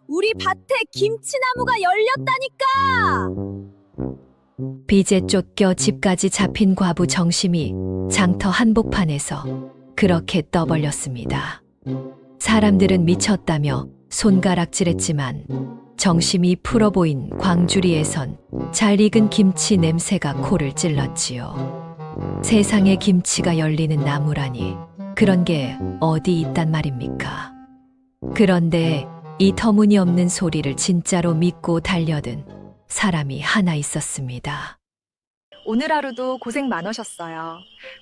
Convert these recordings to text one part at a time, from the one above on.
우리 밭에 김치나무가 열렸다니까! 빚에 쫓겨 집까지 잡힌 과부 정심이 장터 한복판에서 그렇게 떠벌렸습니다. 사람들은 미쳤다며 손가락질했지만 정심이 풀어 보인 광주리에선 잘 익은 김치 냄새가 코를 찔렀지요. 세상에 김치가 열리는 나무라니 그런 게 어디 있단 말입니까? 그런데 이 터무니없는 소리를 진짜로 믿고 달려든 사람이 하나 있었습니다. 오늘 하루도 고생 많으셨어요.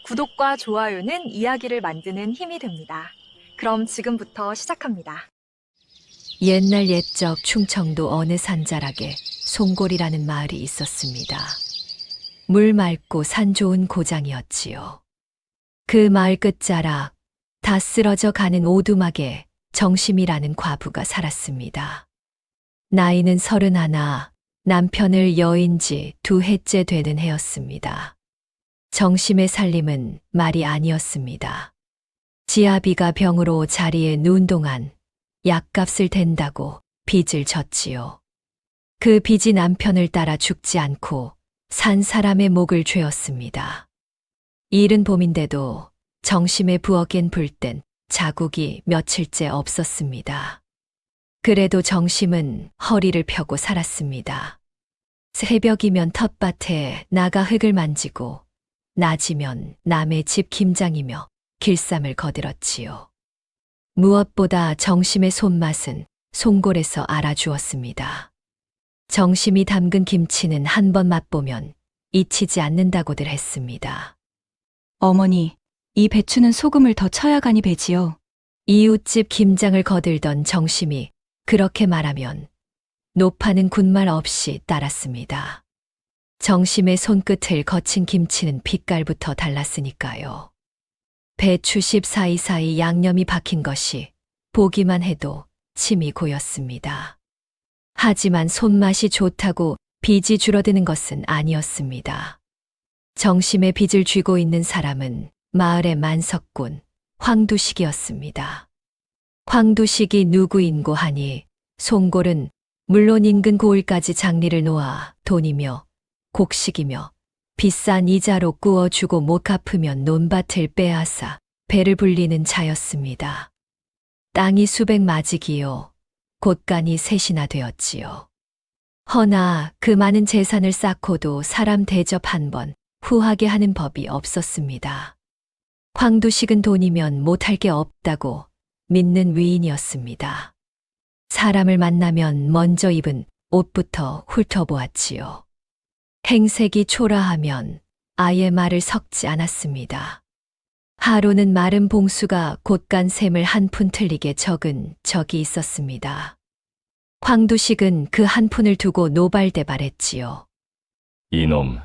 구독과 좋아요는 이야기를 만드는 힘이 됩니다. 그럼 지금부터 시작합니다. 옛날 옛적 충청도 어느 산자락에 송골이라는 마을이 있었습니다. 물 맑고 산 좋은 고장이었지요. 그 마을 끝자락 다 쓰러져 가는 오두막에 정심이라는 과부가 살았습니다. 나이는 31, 남편을 여인 지 2해째 되는 해였습니다. 정심의 살림은 말이 아니었습니다. 지아비가 병으로 자리에 누운 동안 약값을 댄다고 빚을 졌지요. 그 빚이 남편을 따라 죽지 않고 산 사람의 목을 죄었습니다. 이른 봄인데도 정심의 부엌엔 불땐 자국이 며칠째 없었습니다. 그래도 정심은 허리를 펴고 살았습니다. 새벽이면 텃밭에 나가 흙을 만지고 낮이면 남의 집 김장이며 길쌈을 거들었지요. 무엇보다 정심의 손맛은 송골에서 알아주었습니다. 정심이 담근 김치는 한 번 맛보면 잊히지 않는다고들 했습니다. 어머니, 이 배추는 소금을 더 쳐야가니 배지요. 이웃집 김장을 거들던 정심이 그렇게 말하면 노파는 군말 없이 따랐습니다. 정심의 손끝을 거친 김치는 빛깔부터 달랐으니까요. 배추잎 사이사이 양념이 박힌 것이 보기만 해도 침이 고였습니다. 하지만 손맛이 좋다고 빚이 줄어드는 것은 아니었습니다. 정심의 빚을 쥐고 있는 사람은 마을의 만석군 황두식이었습니다. 황두식이 누구인고 하니 송골은 물론 인근 고을까지 장리를 놓아 돈이며 곡식이며 비싼 이자로 꾸어주고 못 갚으면 논밭을 빼앗아 배를 불리는 자였습니다. 땅이 수백 마지기요 곳간이 셋이나 되었지요. 허나 그 많은 재산을 쌓고도 사람 대접 한 번 후하게 하는 법이 없었습니다. 황두식은 돈이면 못할 게 없다고 믿는 위인이었습니다. 사람을 만나면 먼저 입은 옷부터 훑어보았지요. 행색이 초라하면 아예 말을 섞지 않았습니다. 하루는 마른 봉수가 곳간 샘을 한 푼 틀리게 적은 적이 있었습니다. 황두식은 그 한 푼을 두고 노발대발했지요. 이놈,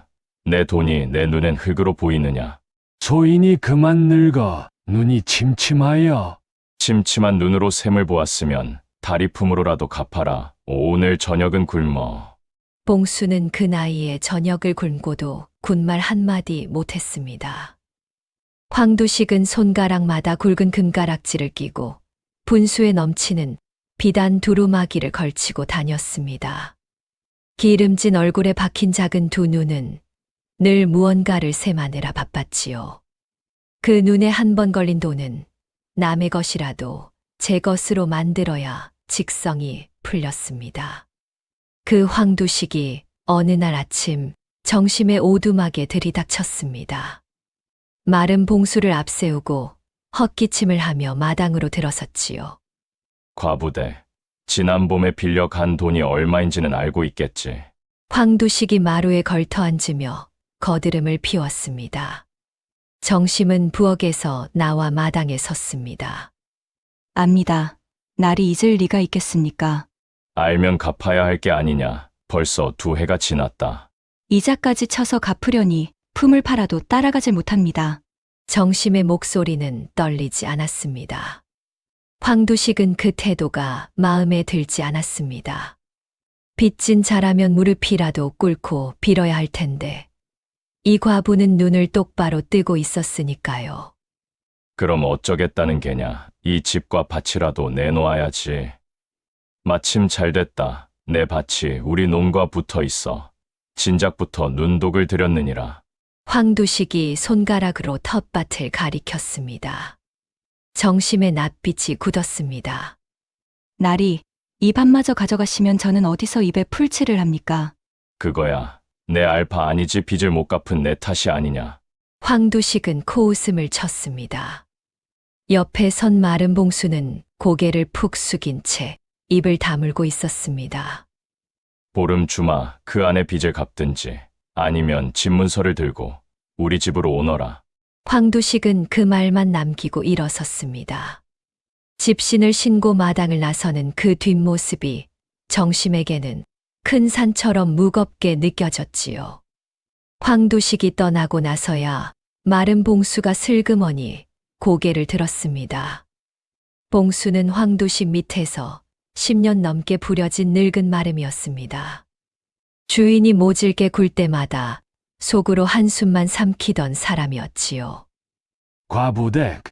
내 돈이 내 눈엔 흙으로 보이느냐? 소인이 그만 늙어 눈이 침침하여. 침침한 눈으로 샘을 보았으면 다리품으로라도 갚아라. 오늘 저녁은 굶어. 봉수는 그 나이에 저녁을 굶고도 군말 한마디 못했습니다. 황두식은 손가락마다 굵은 금가락지를 끼고 분수에 넘치는 비단 두루마기를 걸치고 다녔습니다. 기름진 얼굴에 박힌 작은 두 눈은 늘 무언가를 셈하느라 바빴지요. 그 눈에 한 번 걸린 돈은 남의 것이라도 제 것으로 만들어야 직성이 풀렸습니다. 그 황두식이 어느 날 아침 정심의 오두막에 들이닥쳤습니다. 마른 봉수를 앞세우고 헛기침을 하며 마당으로 들어섰지요. 과부대, 지난 봄에 빌려 간 돈이 얼마인지는 알고 있겠지. 황두식이 마루에 걸터 앉으며 거드름을 피웠습니다. 정심은 부엌에서 나와 마당에 섰습니다. 압니다. 날이 잊을 리가 있겠습니까? 알면 갚아야 할 게 아니냐. 벌써 2해가 지났다. 이자까지 쳐서 갚으려니 품을 팔아도 따라가질 못합니다. 정심의 목소리는 떨리지 않았습니다. 황두식은 그 태도가 마음에 들지 않았습니다. 빚진 자라면 무릎이라도 꿇고 빌어야 할 텐데 이 과부는 눈을 똑바로 뜨고 있었으니까요. 그럼 어쩌겠다는 게냐. 이 집과 밭이라도 내놓아야지. 마침 잘 됐다. 내 밭이 우리 논과 붙어 있어. 진작부터 눈독을 들였느니라. 황두식이 손가락으로 텃밭을 가리켰습니다. 정심의 낯빛이 굳었습니다. 날이 이 밭마저 가져가시면 저는 어디서 입에 풀칠을 합니까? 그거야. 내 알파 아니지 빚을 못 갚은 내 탓이 아니냐. 황두식은 코웃음을 쳤습니다. 옆에 선 마른 봉수는 고개를 푹 숙인 채 입을 다물고 있었습니다. 보름 주마 그 안에 빚을 갚든지 아니면 집문서를 들고 우리 집으로 오너라. 황두식은 그 말만 남기고 일어섰습니다. 집신을 신고 마당을 나서는 그 뒷모습이 정심에게는 큰 산처럼 무겁게 느껴졌지요. 황두식이 떠나고 나서야 마른 봉수가 슬그머니 고개를 들었습니다. 봉수는 황두식 밑에서 10년 넘게 부려진 늙은 마름이었습니다. 주인이 모질게 굴 때마다 속으로 한숨만 삼키던 사람이었지요. 과부댁,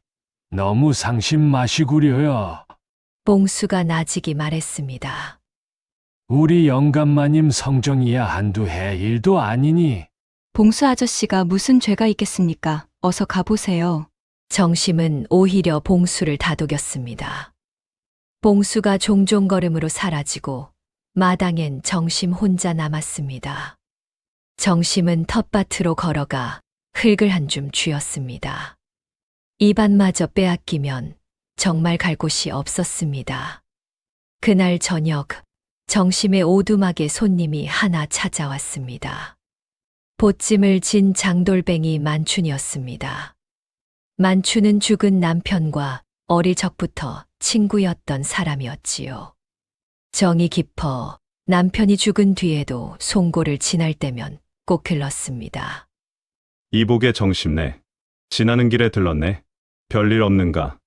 너무 상심 마시구려요. 봉수가 나직이 말했습니다. 우리 영감마님 성정이야 한두 해 일도 아니니. 봉수 아저씨가 무슨 죄가 있겠습니까? 어서 가보세요. 정심은 오히려 봉수를 다독였습니다. 봉수가 종종 걸음으로 사라지고 마당엔 정심 혼자 남았습니다. 정심은 텃밭으로 걸어가 흙을 한 줌 쥐었습니다. 입안마저 빼앗기면 정말 갈 곳이 없었습니다. 그날 저녁 정심의 오두막에 손님이 하나 찾아왔습니다. 보찜을 진 장돌뱅이 만춘이었습니다. 만춘은 죽은 남편과 어릴 적부터 친구였던 사람이었지요. 정이 깊어 남편이 죽은 뒤에도 송골을 지날 때면 꼭 들렀습니다. 이복의 정심네. 지나는 길에 들렀네. 별일 없는가?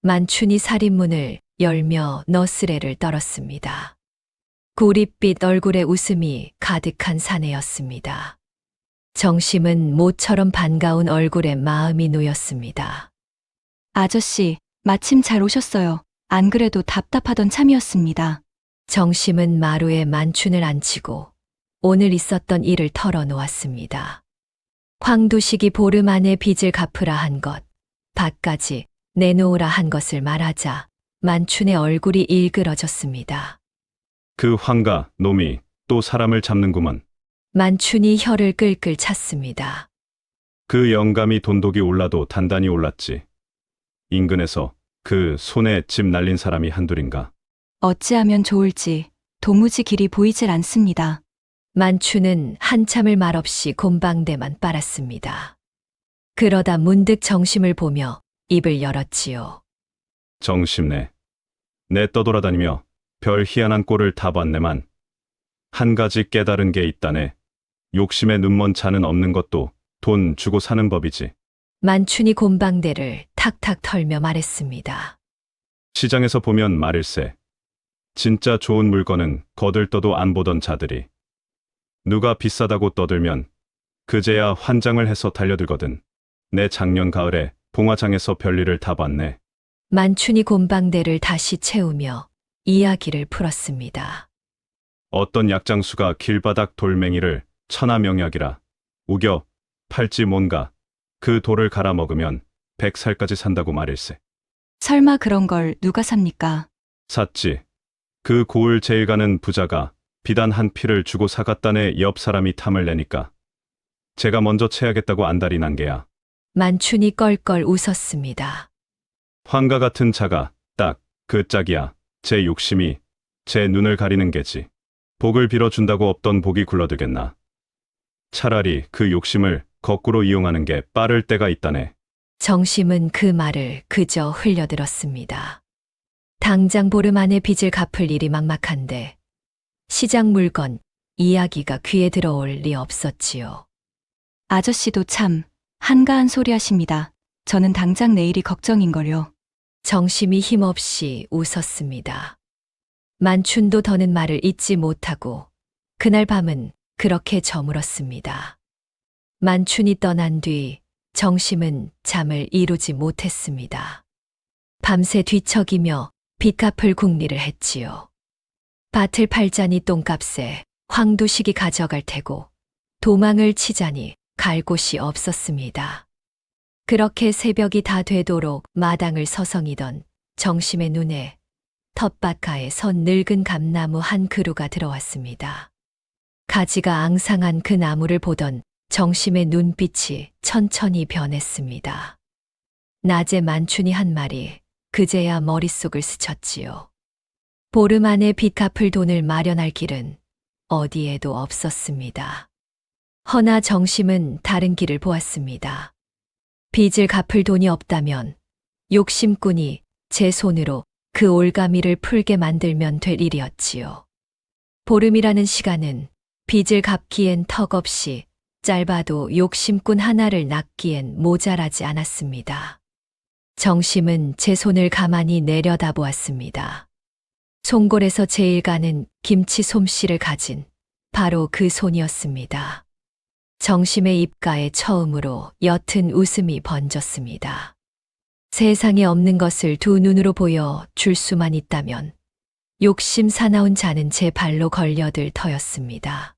만춘이 살인문을 열며 너스레를 떨었습니다. 구릿빛 얼굴에 웃음이 가득한 사내였습니다. 정심은 모처럼 반가운 얼굴에 마음이 놓였습니다. 아저씨, 마침 잘 오셨어요. 안 그래도 답답하던 참이었습니다. 정심은 마루에 만춘을 앉히고 오늘 있었던 일을 털어놓았습니다. 황두식이 보름 안에 빚을 갚으라 한 것, 밭까지 내놓으라 한 것을 말하자 만춘의 얼굴이 일그러졌습니다. 그 황가, 놈이 또 사람을 잡는구먼. 만춘이 혀를 끌끌 찼습니다. 그 영감이 돈독이 올라도 단단히 올랐지. 인근에서 그 손에 집 날린 사람이 한둘인가. 어찌하면 좋을지 도무지 길이 보이질 않습니다. 만춘은 한참을 말없이 곰방대만 빨았습니다. 그러다 문득 정심을 보며 입을 열었지요. 정심네. 내 떠돌아다니며 별 희한한 꼴을 다 봤네만. 한 가지 깨달은 게 있다네. 욕심에 눈먼 자는 없는 것도 돈 주고 사는 법이지. 만춘이 곰방대를 탁탁 털며 말했습니다. 시장에서 보면 말일세. 진짜 좋은 물건은 거들떠도 안 보던 자들이. 누가 비싸다고 떠들면 그제야 환장을 해서 달려들거든. 내 작년 가을에 봉화장에서 별일을 다 봤네. 만춘이 곰방대를 다시 채우며 이야기를 풀었습니다. 어떤 약장수가 길바닥 돌멩이를 천하명약이라 우겨 팔지 뭔가 그 돌을 갈아 먹으면 100살까지 산다고 말일세. 설마 그런 걸 누가 삽니까? 샀지. 그 고을 제일 가는 부자가 비단 한 피를 주고 사갔다네. 옆 사람이 탐을 내니까 제가 먼저 채야겠다고 안달이 난 게야. 만춘이 껄껄 웃었습니다. 황가 같은 자가 딱 그 짝이야. 제 욕심이 제 눈을 가리는 게지. 복을 빌어준다고 없던 복이 굴러들겠나. 차라리 그 욕심을 거꾸로 이용하는 게 빠를 때가 있다네. 정심은 그 말을 그저 흘려들었습니다. 당장 보름 안에 빚을 갚을 일이 막막한데 시장 물건 이야기가 귀에 들어올 리 없었지요. 아저씨도 참 한가한 소리 하십니다. 저는 당장 내일이 걱정인걸요. 정심이 힘없이 웃었습니다. 만춘도 더는 말을 잇지 못하고 그날 밤은 그렇게 저물었습니다. 만춘이 떠난 뒤 정심은 잠을 이루지 못했습니다. 밤새 뒤척이며 빚 갚을 궁리를 했지요. 밭을 팔자니 똥값에 황두식이 가져갈 테고 도망을 치자니 갈 곳이 없었습니다. 그렇게 새벽이 다 되도록 마당을 서성이던 정심의 눈에 텃밭가에 선 늙은 감나무 한 그루가 들어왔습니다. 가지가 앙상한 그 나무를 보던 정심의 눈빛이 천천히 변했습니다. 낮에 만춘이 한 말이 그제야 머릿속을 스쳤지요. 보름 안에 빚 갚을 돈을 마련할 길은 어디에도 없었습니다. 허나 정심은 다른 길을 보았습니다. 빚을 갚을 돈이 없다면 욕심꾼이 제 손으로 그 올가미를 풀게 만들면 될 일이었지요. 보름이라는 시간은 빚을 갚기엔 턱없이 짧아도 욕심꾼 하나를 낳기엔 모자라지 않았습니다. 정심은 제 손을 가만히 내려다보았습니다. 송골에서 제일 가는 김치 솜씨를 가진 바로 그 손이었습니다. 정심의 입가에 처음으로 옅은 웃음이 번졌습니다. 세상에 없는 것을 두 눈으로 보여 줄 수만 있다면 욕심 사나운 자는 제 발로 걸려들 터였습니다.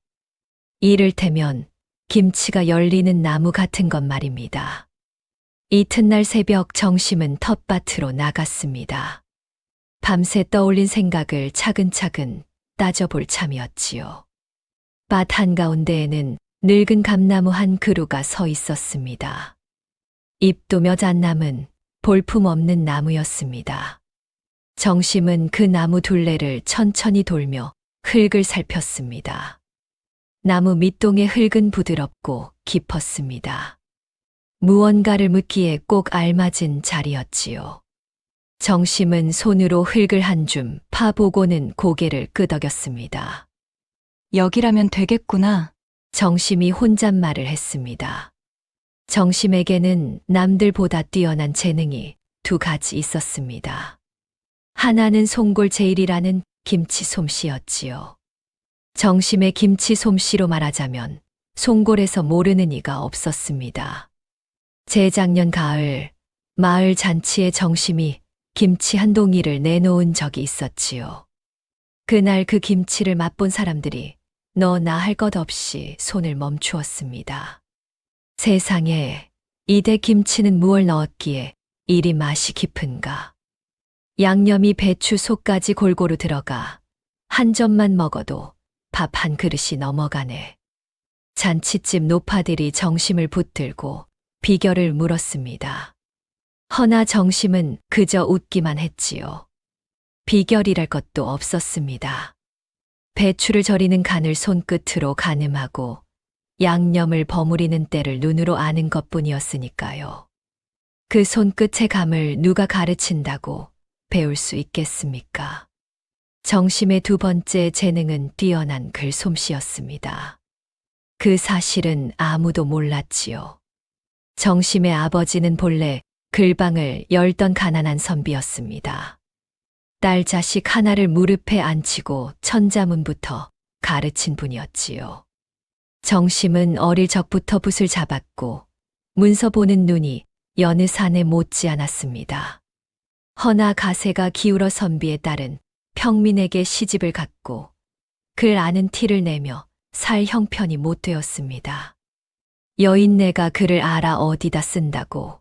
이를테면 김치가 열리는 나무 같은 것 말입니다. 이튿날 새벽 정심은 텃밭으로 나갔습니다. 밤새 떠올린 생각을 차근차근 따져볼 참이었지요. 밭 한가운데에는 늙은 감나무 한 그루가 서 있었습니다. 잎도 몇 안 남은 볼품없는 나무였습니다. 정심은 그 나무 둘레를 천천히 돌며 흙을 살폈습니다. 나무 밑동의 흙은 부드럽고 깊었습니다. 무언가를 묻기에 꼭 알맞은 자리였지요. 정심은 손으로 흙을 한 줌 파보고는 고개를 끄덕였습니다. 여기라면 되겠구나. 정심이 혼잣말을 했습니다. 정심에게는 남들보다 뛰어난 재능이 두 가지 있었습니다. 하나는 송골 제일이라는 김치 솜씨였지요. 정심의 김치 솜씨로 말하자면 송골에서 모르는 이가 없었습니다. 재작년 가을 마을 잔치에 정심이 김치 한 동이를 내놓은 적이 있었지요. 그날 그 김치를 맛본 사람들이 너나 할 것 없이 손을 멈추었습니다. 세상에 이대 김치는 무얼 넣었기에 이리 맛이 깊은가. 양념이 배추 속까지 골고루 들어가 한 점만 먹어도 밥 한 그릇이 넘어가네. 잔치집 노파들이 정심을 붙들고 비결을 물었습니다. 허나 정심은 그저 웃기만 했지요. 비결이랄 것도 없었습니다. 배추를 절이는 간을 손끝으로 가늠하고 양념을 버무리는 때를 눈으로 아는 것뿐이었으니까요. 그 손끝의 감을 누가 가르친다고 배울 수 있겠습니까? 정심의 두 번째 재능은 뛰어난 글솜씨였습니다. 그 사실은 아무도 몰랐지요. 정심의 아버지는 본래 글방을 열던 가난한 선비였습니다. 딸 자식 하나를 무릎에 앉히고 천자문부터 가르친 분이었지요. 정심은 어릴 적부터 붓을 잡았고 문서 보는 눈이 여느 산에 못지 않았습니다. 허나 가세가 기울어 선비의 딸은 평민에게 시집을 갔고 글 아는 티를 내며 살 형편이 못 되었습니다. 여인네가 글을 알아 어디다 쓴다고.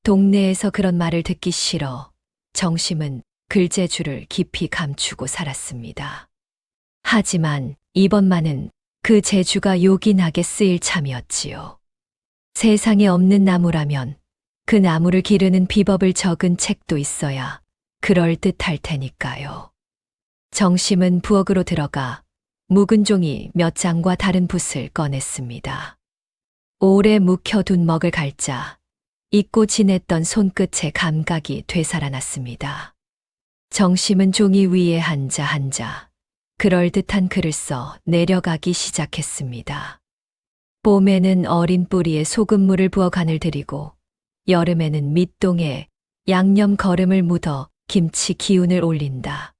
동네에서 그런 말을 듣기 싫어 정심은 글재주를 깊이 감추고 살았습니다. 하지만 이번만은 그 재주가 요긴하게 쓰일 참이었지요. 세상에 없는 나무라면 그 나무를 기르는 비법을 적은 책도 있어야 그럴듯할 테니까요. 정심은 부엌으로 들어가 묵은 종이 몇 장과 다른 붓을 꺼냈습니다. 오래 묵혀둔 먹을 갈자 잊고 지냈던 손끝의 감각이 되살아났습니다. 정심은 종이 위에 한자 그럴듯한 글을 써 내려가기 시작했습니다. 봄에는 어린 뿌리에 소금물을 부어 간을 들이고 여름에는 밑동에 양념 거름을 묻어 김치 기운을 올린다.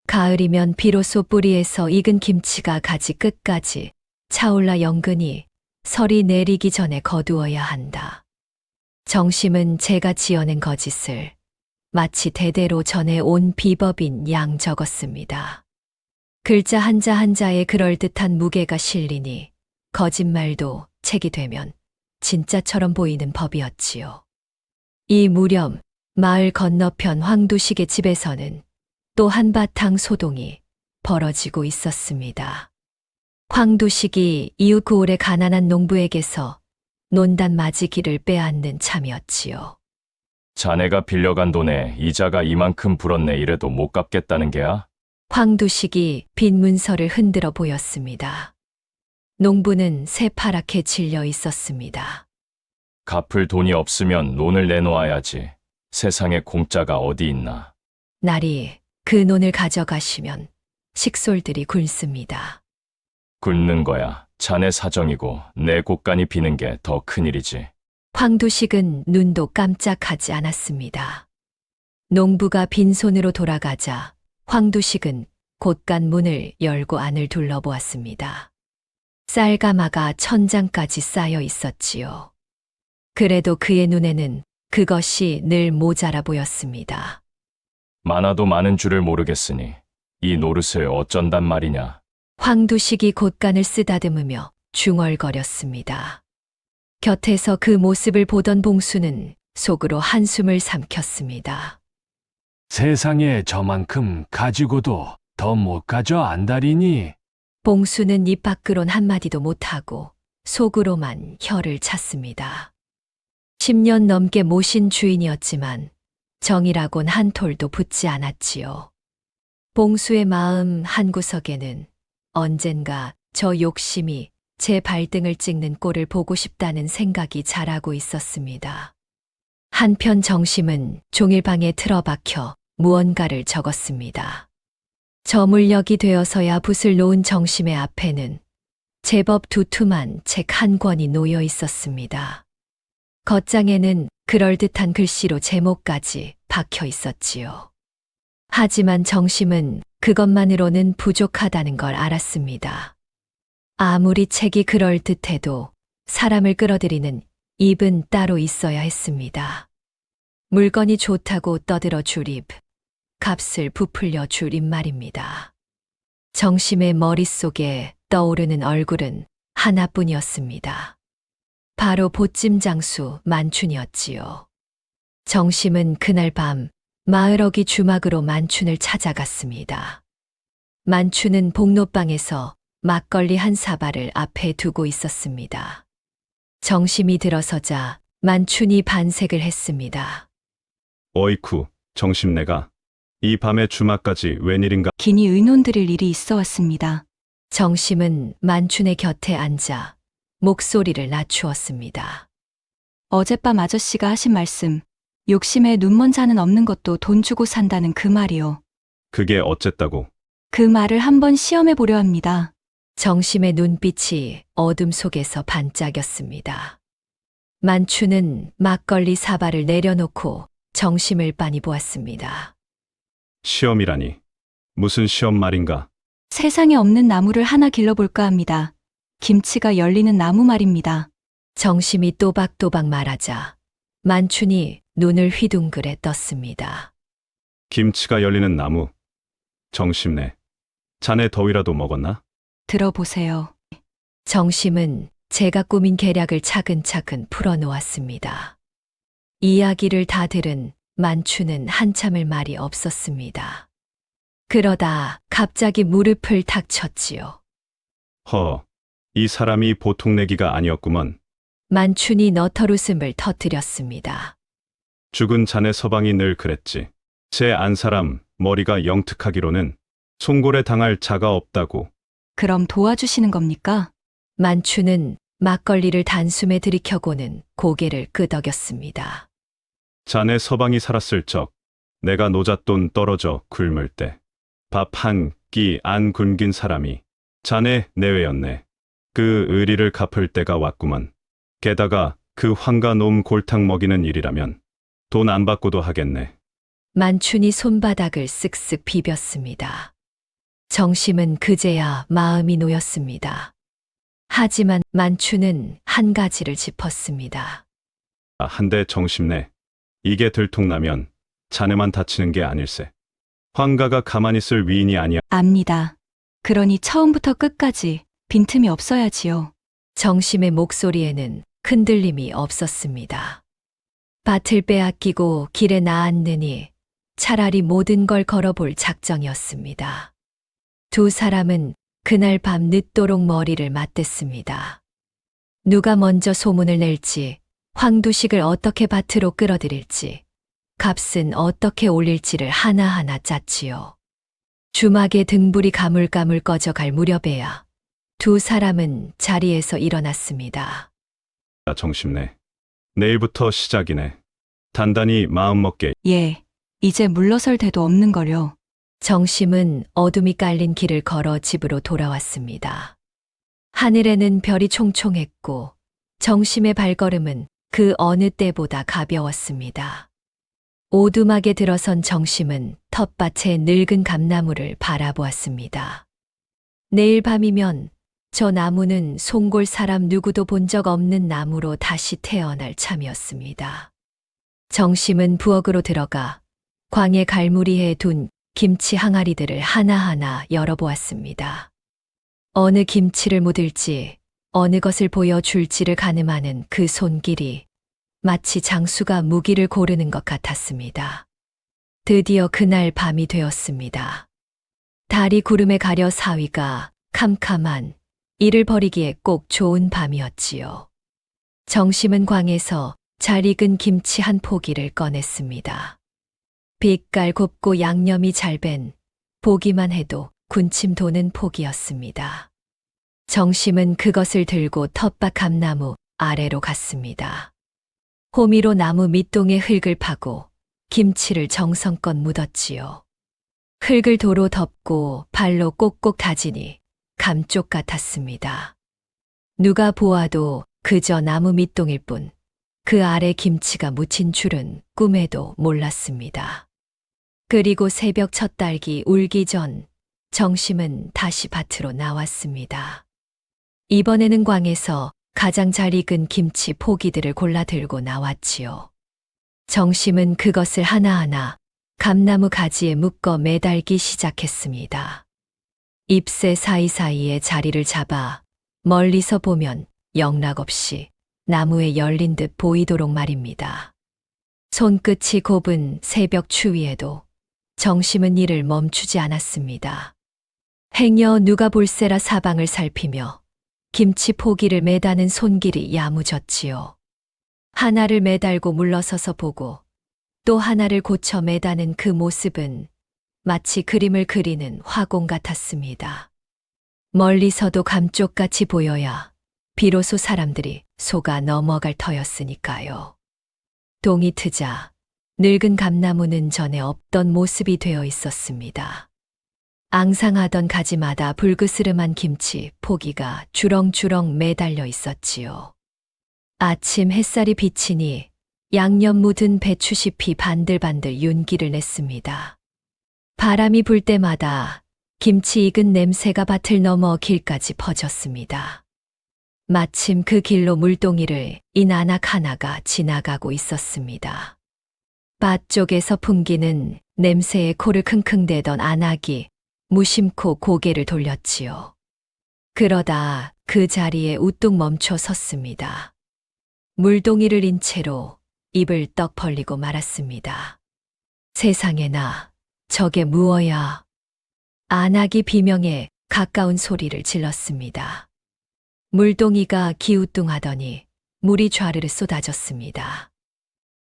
가을이면 비로소 뿌리에서 익은 김치가 가지 끝까지 차올라 연근히 설이 내리기 전에 거두어야 한다. 정심은 제가 지어낸 거짓을 마치 대대로 전해온 비법인 양 적었습니다. 글자 한자 한자에 그럴듯한 무게가 실리니 거짓말도 책이 되면 진짜처럼 보이는 법이었지요. 이 무렵 마을 건너편 황두식의 집에서는 또 한바탕 소동이 벌어지고 있었습니다. 황두식이 이웃 고을의 가난한 농부에게서 논단 맞이기를 빼앗는 참이었지요. 자네가 빌려간 돈에 이자가 이만큼 불었네 이래도 못 갚겠다는 게야? 황두식이 빈 문서를 흔들어 보였습니다. 농부는 새파랗게 질려 있었습니다. 갚을 돈이 없으면 논을 내놓아야지. 세상에 공짜가 어디 있나. 날이 그 논을 가져가시면 식솔들이 굶습니다. 굶는 거야. 자네 사정이고 내 곳간이 비는 게 더 큰일이지. 황두식은 눈도 깜짝하지 않았습니다. 농부가 빈손으로 돌아가자 황두식은 곳간 문을 열고 안을 둘러보았습니다. 쌀가마가 천장까지 쌓여 있었지요. 그래도 그의 눈에는 그것이 늘 모자라 보였습니다. 많아도 많은 줄을 모르겠으니 이 노릇을 어쩐단 말이냐. 황두식이 곳간을 쓰다듬으며 중얼거렸습니다. 곁에서 그 모습을 보던 봉수는 속으로 한숨을 삼켰습니다. 세상에 저만큼 가지고도 더 못 가져 안달이니 봉수는 입 밖으론 한마디도 못하고 속으로만 혀를 찼습니다. 10년 넘게 모신 주인이었지만 정이라곤 한 톨도 붙지 않았지요. 봉수의 마음 한구석에는 언젠가 저 욕심이 제 발등을 찍는 꼴을 보고 싶다는 생각이 자라고 있었습니다. 한편 정심은 종일방에 틀어박혀 무언가를 적었습니다. 저물녘이 되어서야 붓을 놓은 정심의 앞에는 제법 두툼한 책 한 권이 놓여 있었습니다. 겉장에는 그럴듯한 글씨로 제목까지 박혀 있었지요. 하지만 정심은 그것만으로는 부족하다는 걸 알았습니다. 아무리 책이 그럴듯해도 사람을 끌어들이는 입은 따로 있어야 했습니다. 물건이 좋다고 떠들어 줄 입, 값을 부풀려 줄 입 말입니다. 정심의 머릿속에 떠오르는 얼굴은 하나뿐이었습니다. 바로 보찜 장수 만춘이었지요. 정심은 그날 밤 마을 어귀 주막으로 만춘을 찾아갔습니다. 만춘은 복로방에서 막걸리 한 사발을 앞에 두고 있었습니다. 정심이 들어서자 만춘이 반색을 했습니다. 어이쿠, 정심내가 이 밤에 주막까지 웬일인가? 긴히 의논드릴 일이 있어 왔습니다. 정심은 만춘의 곁에 앉아 목소리를 낮추었습니다. 어젯밤 아저씨가 하신 말씀, 욕심에 눈먼 자는 없는 것도 돈 주고 산다는 그 말이요. 그게 어쨌다고? 그 말을 한번 시험해 보려 합니다. 정심의 눈빛이 어둠 속에서 반짝였습니다. 만춘은 막걸리 사발을 내려놓고 정심을 빤히 보았습니다. 시험이라니. 무슨 시험 말인가? 세상에 없는 나무를 하나 길러볼까 합니다. 김치가 열리는 나무 말입니다. 정심이 또박또박 말하자 만춘이 눈을 휘둥그레 떴습니다. 김치가 열리는 나무. 정심내. 자네 더위라도 먹었나? 들어보세요. 정심은 제가 꾸민 계략을 차근차근 풀어놓았습니다. 이야기를 다 들은 만춘은 한참을 말이 없었습니다. 그러다 갑자기 무릎을 탁 쳤지요. 허, 이 사람이 보통 내기가 아니었구먼. 만춘이 너털웃음을 터뜨렸습니다. 죽은 자네 서방이 늘 그랬지. 제 안 사람 머리가 영특하기로는 송골에 당할 자가 없다고. 그럼 도와주시는 겁니까? 만춘은 막걸리를 단숨에 들이켜고는 고개를 끄덕였습니다. 자네 서방이 살았을 적 내가 노잣돈 떨어져 굶을 때 밥 한 끼 안 굶긴 사람이 자네 내외였네. 그 의리를 갚을 때가 왔구먼. 게다가 그 황가놈 골탕 먹이는 일이라면 돈 안 받고도 하겠네. 만춘이 손바닥을 쓱쓱 비볐습니다. 정심은 그제야 마음이 놓였습니다. 하지만 만춘은 한 가지를 짚었습니다. 한데 정심내. 이게 들통나면 자네만 다치는 게 아닐세. 황가가 가만히 있을 위인이 아니야. 압니다. 그러니 처음부터 끝까지 빈틈이 없어야지요. 정심의 목소리에는 흔들림이 없었습니다. 밭을 빼앗기고 길에 나앉느니 차라리 모든 걸 걸어볼 작정이었습니다. 두 사람은 그날 밤 늦도록 머리를 맞댔습니다. 누가 먼저 소문을 낼지, 황두식을 어떻게 밭으로 끌어들일지, 값은 어떻게 올릴지를 하나하나 짰지요. 주막의 등불이 가물가물 꺼져갈 무렵에야 두 사람은 자리에서 일어났습니다. 정심네. 내일부터 시작이네. 단단히 마음먹게. 예, 이제 물러설 데도 없는 거려. 정심은 어둠이 깔린 길을 걸어 집으로 돌아왔습니다. 하늘에는 별이 총총했고 정심의 발걸음은 그 어느 때보다 가벼웠습니다. 오두막에 들어선 정심은 텃밭의 늙은 감나무를 바라보았습니다. 내일 밤이면 저 나무는 송골 사람 누구도 본 적 없는 나무로 다시 태어날 참이었습니다. 정심은 부엌으로 들어가 광에 갈무리해 둔 김치 항아리들을 하나하나 열어보았습니다. 어느 김치를 묻을지, 어느 것을 보여줄지를 가늠하는 그 손길이 마치 장수가 무기를 고르는 것 같았습니다. 드디어 그날 밤이 되었습니다. 달이 구름에 가려 사위가 캄캄한 일을 벌이기에 꼭 좋은 밤이었지요. 정심은 광에서 잘 익은 김치 한 포기를 꺼냈습니다. 빛깔 곱고 양념이 잘 밴, 보기만 해도 군침 도는 포기였습니다. 정심은 그것을 들고 텃밭 감나무 아래로 갔습니다. 호미로 나무 밑동에 흙을 파고 김치를 정성껏 묻었지요. 흙을 도로 덮고 발로 꼭꼭 다지니 감쪽 같았습니다. 누가 보아도 그저 나무 밑동일 뿐 그 아래 김치가 묻힌 줄은 꿈에도 몰랐습니다. 그리고 새벽 첫 딸기 울기 전 정심은 다시 밭으로 나왔습니다. 이번에는 광에서 가장 잘 익은 김치 포기들을 골라 들고 나왔지요. 정심은 그것을 하나하나 감나무 가지에 묶어 매달기 시작했습니다. 잎새 사이사이에 자리를 잡아 멀리서 보면 영락없이 나무에 열린 듯 보이도록 말입니다. 손끝이 곱은 새벽 추위에도 정심은 일을 멈추지 않았습니다. 행여 누가 볼세라 사방을 살피며 김치 포기를 매다는 손길이 야무졌지요. 하나를 매달고 물러서서 보고 또 하나를 고쳐 매다는 그 모습은 마치 그림을 그리는 화공 같았습니다. 멀리서도 감쪽같이 보여야 비로소 사람들이 속아 넘어갈 터였으니까요. 동이 트자 늙은 감나무는 전에 없던 모습이 되어 있었습니다. 앙상하던 가지마다 불그스름한 김치 포기가 주렁주렁 매달려 있었지요. 아침 햇살이 비치니 양념 묻은 배추잎이 반들반들 윤기를 냈습니다. 바람이 불 때마다 김치 익은 냄새가 밭을 넘어 길까지 퍼졌습니다. 마침 그 길로 물동이를 인 안악 하나가 지나가고 있었습니다. 밭 쪽에서 풍기는 냄새에 코를 킁킁대던 안악이 무심코 고개를 돌렸지요. 그러다 그 자리에 우뚝 멈춰 섰습니다. 물동이를 인 채로 입을 떡 벌리고 말았습니다. 세상에나 저게 무어야. 안악이 비명에 가까운 소리를 질렀습니다. 물동이가 기우뚱하더니 물이 좌르르 쏟아졌습니다.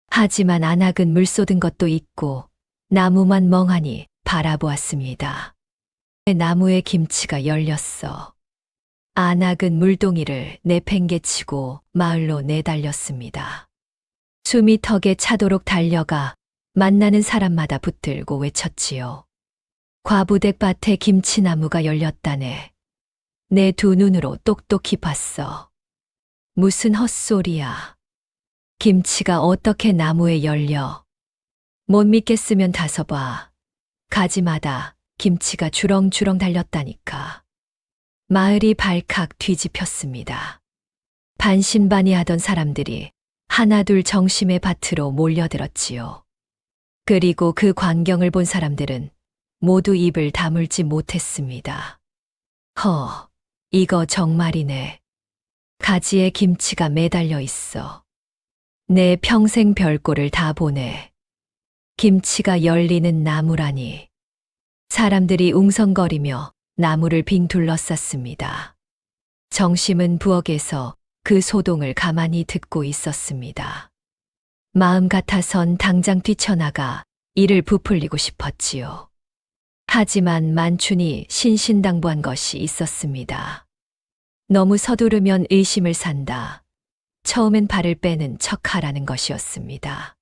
하지만 안악은 물 쏟은 것도 있고 나무만 멍하니 바라보았습니다. 나무에 김치가 열렸어. 안악은 물동이를 내팽개치고 마을로 내달렸습니다. 숨이 턱에 차도록 달려가 만나는 사람마다 붙들고 외쳤지요. 과부댁 밭에 김치나무가 열렸다네. 내 두 눈으로 똑똑히 봤어. 무슨 헛소리야. 김치가 어떻게 나무에 열려. 못 믿겠으면 다서 봐. 가지마다 김치가 주렁주렁 달렸다니까. 마을이 발칵 뒤집혔습니다. 반신반의하던 사람들이 하나둘 정심의 밭으로 몰려들었지요. 그리고 그 광경을 본 사람들은 모두 입을 다물지 못했습니다. 이거 정말이네. 가지에 김치가 매달려 있어. 내 평생 별꼴을 다 보네. 김치가 열리는 나무라니. 사람들이 웅성거리며 나무를 빙 둘러쌌습니다. 정심은 부엌에서 그 소동을 가만히 듣고 있었습니다. 마음 같아선 당장 뛰쳐나가 이를 부풀리고 싶었지요. 하지만 만춘이 신신당부한 것이 있었습니다. 너무 서두르면 의심을 산다. 처음엔 발을 빼는 척하라는 것이었습니다.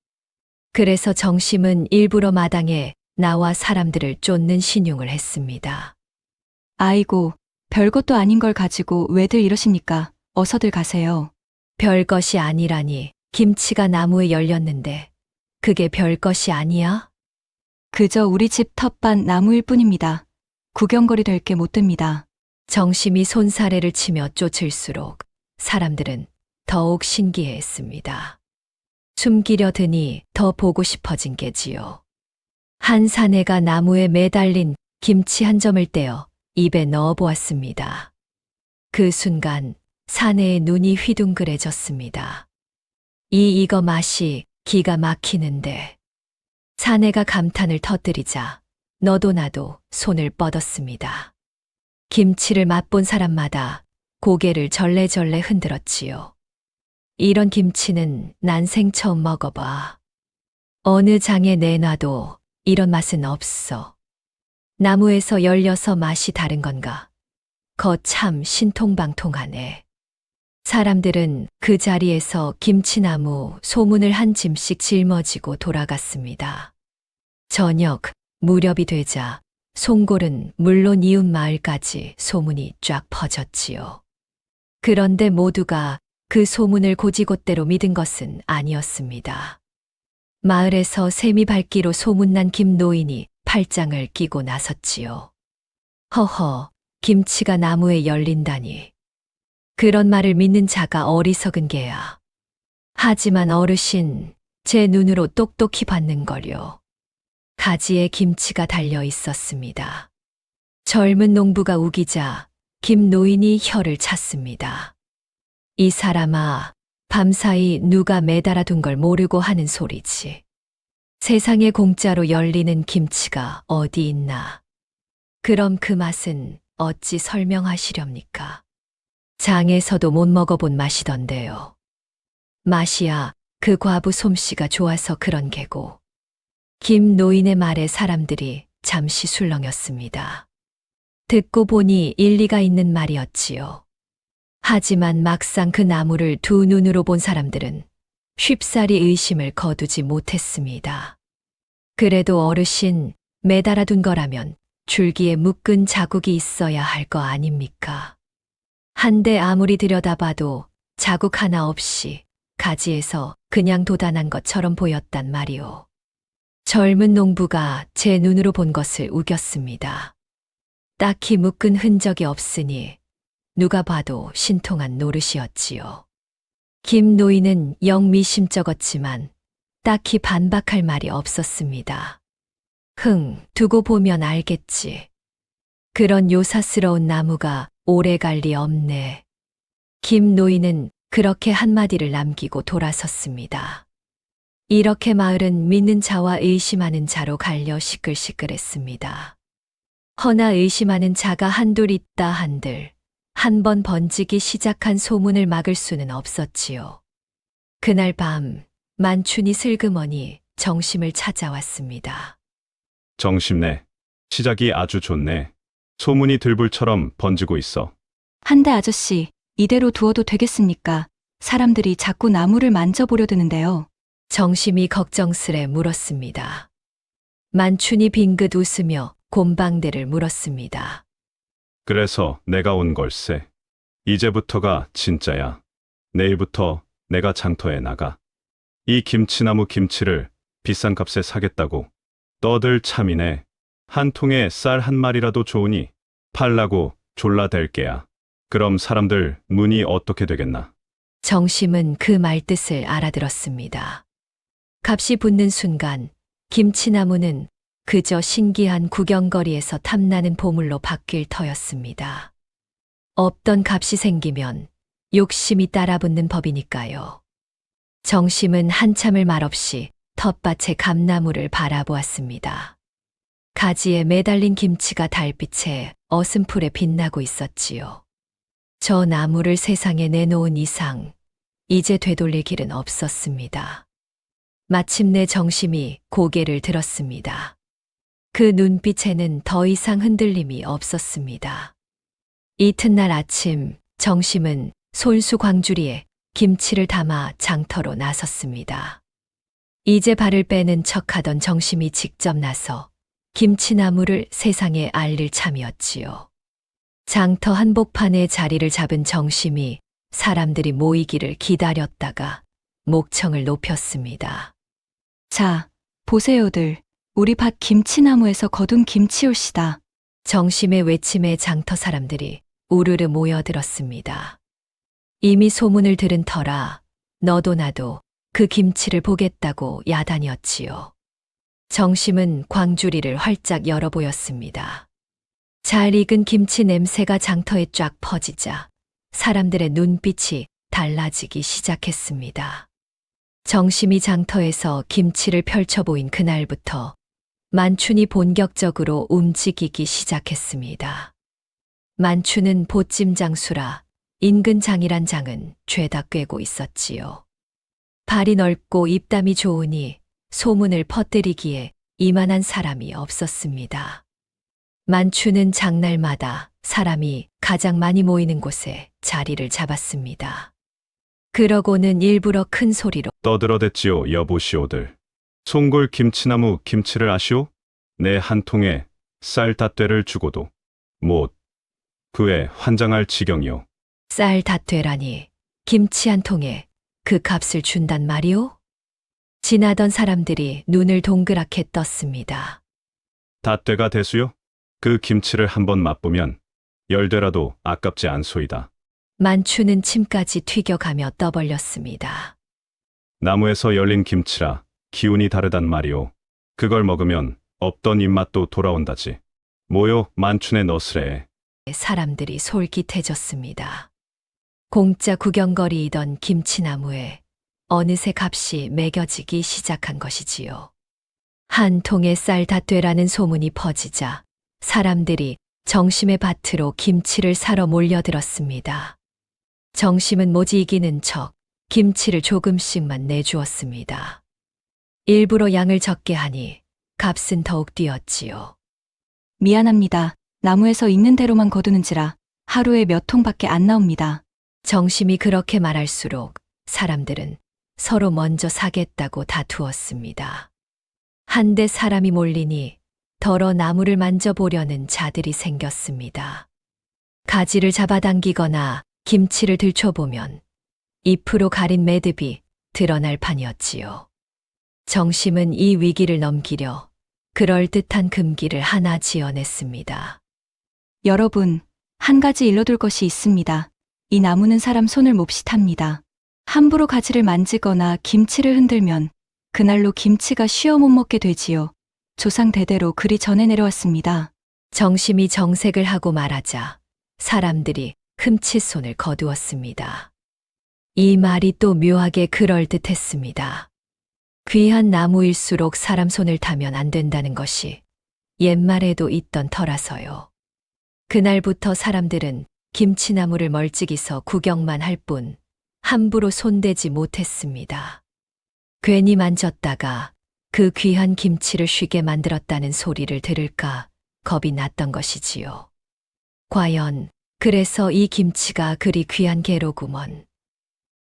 그래서 정심은 일부러 마당에 나와 사람들을 쫓는 신용을 했습니다. 아이고, 별것도 아닌 걸 가지고 왜들 이러십니까? 어서들 가세요. 별것이 아니라니. 김치가 나무에 열렸는데 그게 별것이 아니야? 그저 우리 집 텃밭 나무일 뿐입니다. 구경거리 될 게 못 됩니다. 정심이 손사래를 치며 쫓을수록 사람들은 더욱 신기해했습니다. 숨기려 드니 더 보고 싶어진 게지요. 한 사내가 나무에 매달린 김치 한 점을 떼어 입에 넣어 보았습니다. 그 순간 사내의 눈이 휘둥그레졌습니다. 이거 맛이 기가 막히는데. 사내가 감탄을 터뜨리자 너도 나도 손을 뻗었습니다. 김치를 맛본 사람마다 고개를 절레절레 흔들었지요. 이런 김치는 난생 처음 먹어봐. 어느 장에 내놔도 이런 맛은 없어. 나무에서 열려서 맛이 다른 건가? 거참 신통방통하네. 사람들은 그 자리에서 김치나무 소문을 한 짐씩 짊어지고 돌아갔습니다. 저녁 무렵이 되자 송골은 물론 이웃 마을까지 소문이 쫙 퍼졌지요. 그런데 모두가 그 소문을 고지곳대로 믿은 것은 아니었습니다. 마을에서 샘이 밝기로 소문난 김노인이 팔짱을 끼고 나섰지요. 김치가 나무에 열린다니. 그런 말을 믿는 자가 어리석은 게야. 하지만 어르신, 제 눈으로 똑똑히 봤는걸요. 가지에 김치가 달려 있었습니다. 젊은 농부가 우기자 김 노인이 혀를 찼습니다. 이 사람아, 밤사이 누가 매달아 둔 걸 모르고 하는 소리지. 세상에 공짜로 열리는 김치가 어디 있나. 그럼 그 맛은 어찌 설명하시렵니까? 장에서도 못 먹어본 맛이던데요. 맛이야 그 과부 솜씨가 좋아서 그런 게고. 김 노인의 말에 사람들이 잠시 술렁였습니다. 듣고 보니 일리가 있는 말이었지요. 하지만 막상 그 나무를 두 눈으로 본 사람들은 쉽사리 의심을 거두지 못했습니다. 그래도 어르신, 매달아 둔 거라면 줄기에 묶은 자국이 있어야 할 거 아닙니까? 한데 아무리 들여다봐도 자국 하나 없이 가지에서 그냥 돋아난 것처럼 보였단 말이오. 젊은 농부가 제 눈으로 본 것을 우겼습니다. 딱히 묶은 흔적이 없으니 누가 봐도 신통한 노릇이었지요. 김 노인은 영 미심쩍었지만 딱히 반박할 말이 없었습니다. 두고 보면 알겠지. 그런 요사스러운 나무가 오래 갈 리 없네. 김 노인은 그렇게 한마디를 남기고 돌아섰습니다. 이렇게 마을은 믿는 자와 의심하는 자로 갈려 시끌시끌했습니다. 허나 의심하는 자가 한둘 있다 한들 한 번 번지기 시작한 소문을 막을 수는 없었지요. 그날 밤 만춘이 슬그머니 정심을 찾아왔습니다. 정심네. 시작이 아주 좋네. 소문이 들불처럼 번지고 있어. 한데 아저씨, 이대로 두어도 되겠습니까? 사람들이 자꾸 나무를 만져보려 드는데요. 정심이 걱정스레 물었습니다. 만춘이 빙긋 웃으며 곰방대를 물었습니다. 그래서 내가 온 걸세. 이제부터가 진짜야. 내일부터 내가 장터에 나가. 이 김치나무 김치를 비싼 값에 사겠다고. 너들 참이네. 한 통에 쌀 한 마리라도 좋으니 팔라고 졸라댈 게야. 그럼 사람들 문이 어떻게 되겠나? 정심은 그 말뜻을 알아들었습니다. 값이 붙는 순간 김치나무는 그저 신기한 구경거리에서 탐나는 보물로 바뀔 터였습니다. 없던 값이 생기면 욕심이 따라붙는 법이니까요. 정심은 한참을 말없이 텃밭의 감나무를 바라보았습니다. 가지에 매달린 김치가 달빛에 어슴풀에 빛나고 있었지요. 저 나무를 세상에 내놓은 이상 이제 되돌릴 길은 없었습니다. 마침내 정심이 고개를 들었습니다. 그 눈빛에는 더 이상 흔들림이 없었습니다. 이튿날 아침 정심은 손수 광주리에 김치를 담아 장터로 나섰습니다. 이제 발을 빼는 척하던 정심이 직접 나서 김치나무를 세상에 알릴 참이었지요. 장터 한복판에 자리를 잡은 정심이 사람들이 모이기를 기다렸다가 목청을 높였습니다. 자, 보세요들. 우리 밭 김치나무에서 거둔 김치올시다. 정심의 외침에 장터 사람들이 우르르 모여들었습니다. 이미 소문을 들은 터라 너도 나도 그 김치를 보겠다고 야단이었지요. 정심은 광주리를 활짝 열어 보였습니다. 잘 익은 김치 냄새가 장터에 쫙 퍼지자 사람들의 눈빛이 달라지기 시작했습니다. 정심이 장터에서 김치를 펼쳐 보인 그날부터 만춘이 본격적으로 움직이기 시작했습니다. 만춘은 보찜 장수라 인근 장이란 장은 죄다 꿰고 있었지요. 발이 넓고 입담이 좋으니 소문을 퍼뜨리기에 이만한 사람이 없었습니다. 만춘은 장날마다 사람이 가장 많이 모이는 곳에 자리를 잡았습니다. 그러고는 일부러 큰 소리로 떠들어댔지요, 여보시오들. 송골 김치나무 김치를 아시오? 내 한 통에 쌀 닷대를 주고도 못 그에 환장할 지경이요. 쌀 닷되라니 김치 한 통에 그 값을 준단 말이오? 지나던 사람들이 눈을 동그랗게 떴습니다. 닷대가 대수요? 그 김치를 한번 맛보면 열대라도 아깝지 않소이다. 만추는 침까지 튀겨가며 떠벌렸습니다. 나무에서 열린 김치라 기운이 다르단 말이오. 그걸 먹으면 없던 입맛도 돌아온다지. 뭐요, 만춘의 너스레. 사람들이 솔깃해졌습니다. 공짜 구경거리이던 김치나무에 어느새 값이 매겨지기 시작한 것이지요. 한 통에 쌀 닷되라는 소문이 퍼지자 사람들이 정심의 밭으로 김치를 사러 몰려들었습니다. 정심은 모지 이기는 척 김치를 조금씩만 내주었습니다. 일부러 양을 적게 하니 값은 더욱 뛰었지요. 미안합니다. 나무에서 있는 대로만 거두는지라 하루에 몇 통밖에 안 나옵니다. 정심이 그렇게 말할수록 사람들은 서로 먼저 사겠다고 다투었습니다. 한데 사람이 몰리니 더러 나무를 만져보려는 자들이 생겼습니다. 가지를 잡아당기거나 김치를 들춰보면 잎으로 가린 매듭이 드러날 판이었지요. 정심은 이 위기를 넘기려 그럴듯한 금기를 하나 지어냈습니다. 여러분, 한 가지 일러둘 것이 있습니다. 이 나무는 사람 손을 몹시 탑니다. 함부로 가지를 만지거나 김치를 흔들면 그날로 김치가 쉬어 못 먹게 되지요. 조상 대대로 그리 전해 내려왔습니다. 정심이 정색을 하고 말하자 사람들이 흠칫 손을 거두었습니다. 이 말이 또 묘하게 그럴듯했습니다. 귀한 나무일수록 사람 손을 타면 안 된다는 것이 옛말에도 있던 터라서요. 그날부터 사람들은 김치나무를 멀찍이서 구경만 할 뿐 함부로 손대지 못했습니다. 괜히 만졌다가 그 귀한 김치를 쉬게 만들었다는 소리를 들을까 겁이 났던 것이지요. 과연 그래서 이 김치가 그리 귀한 게로구먼.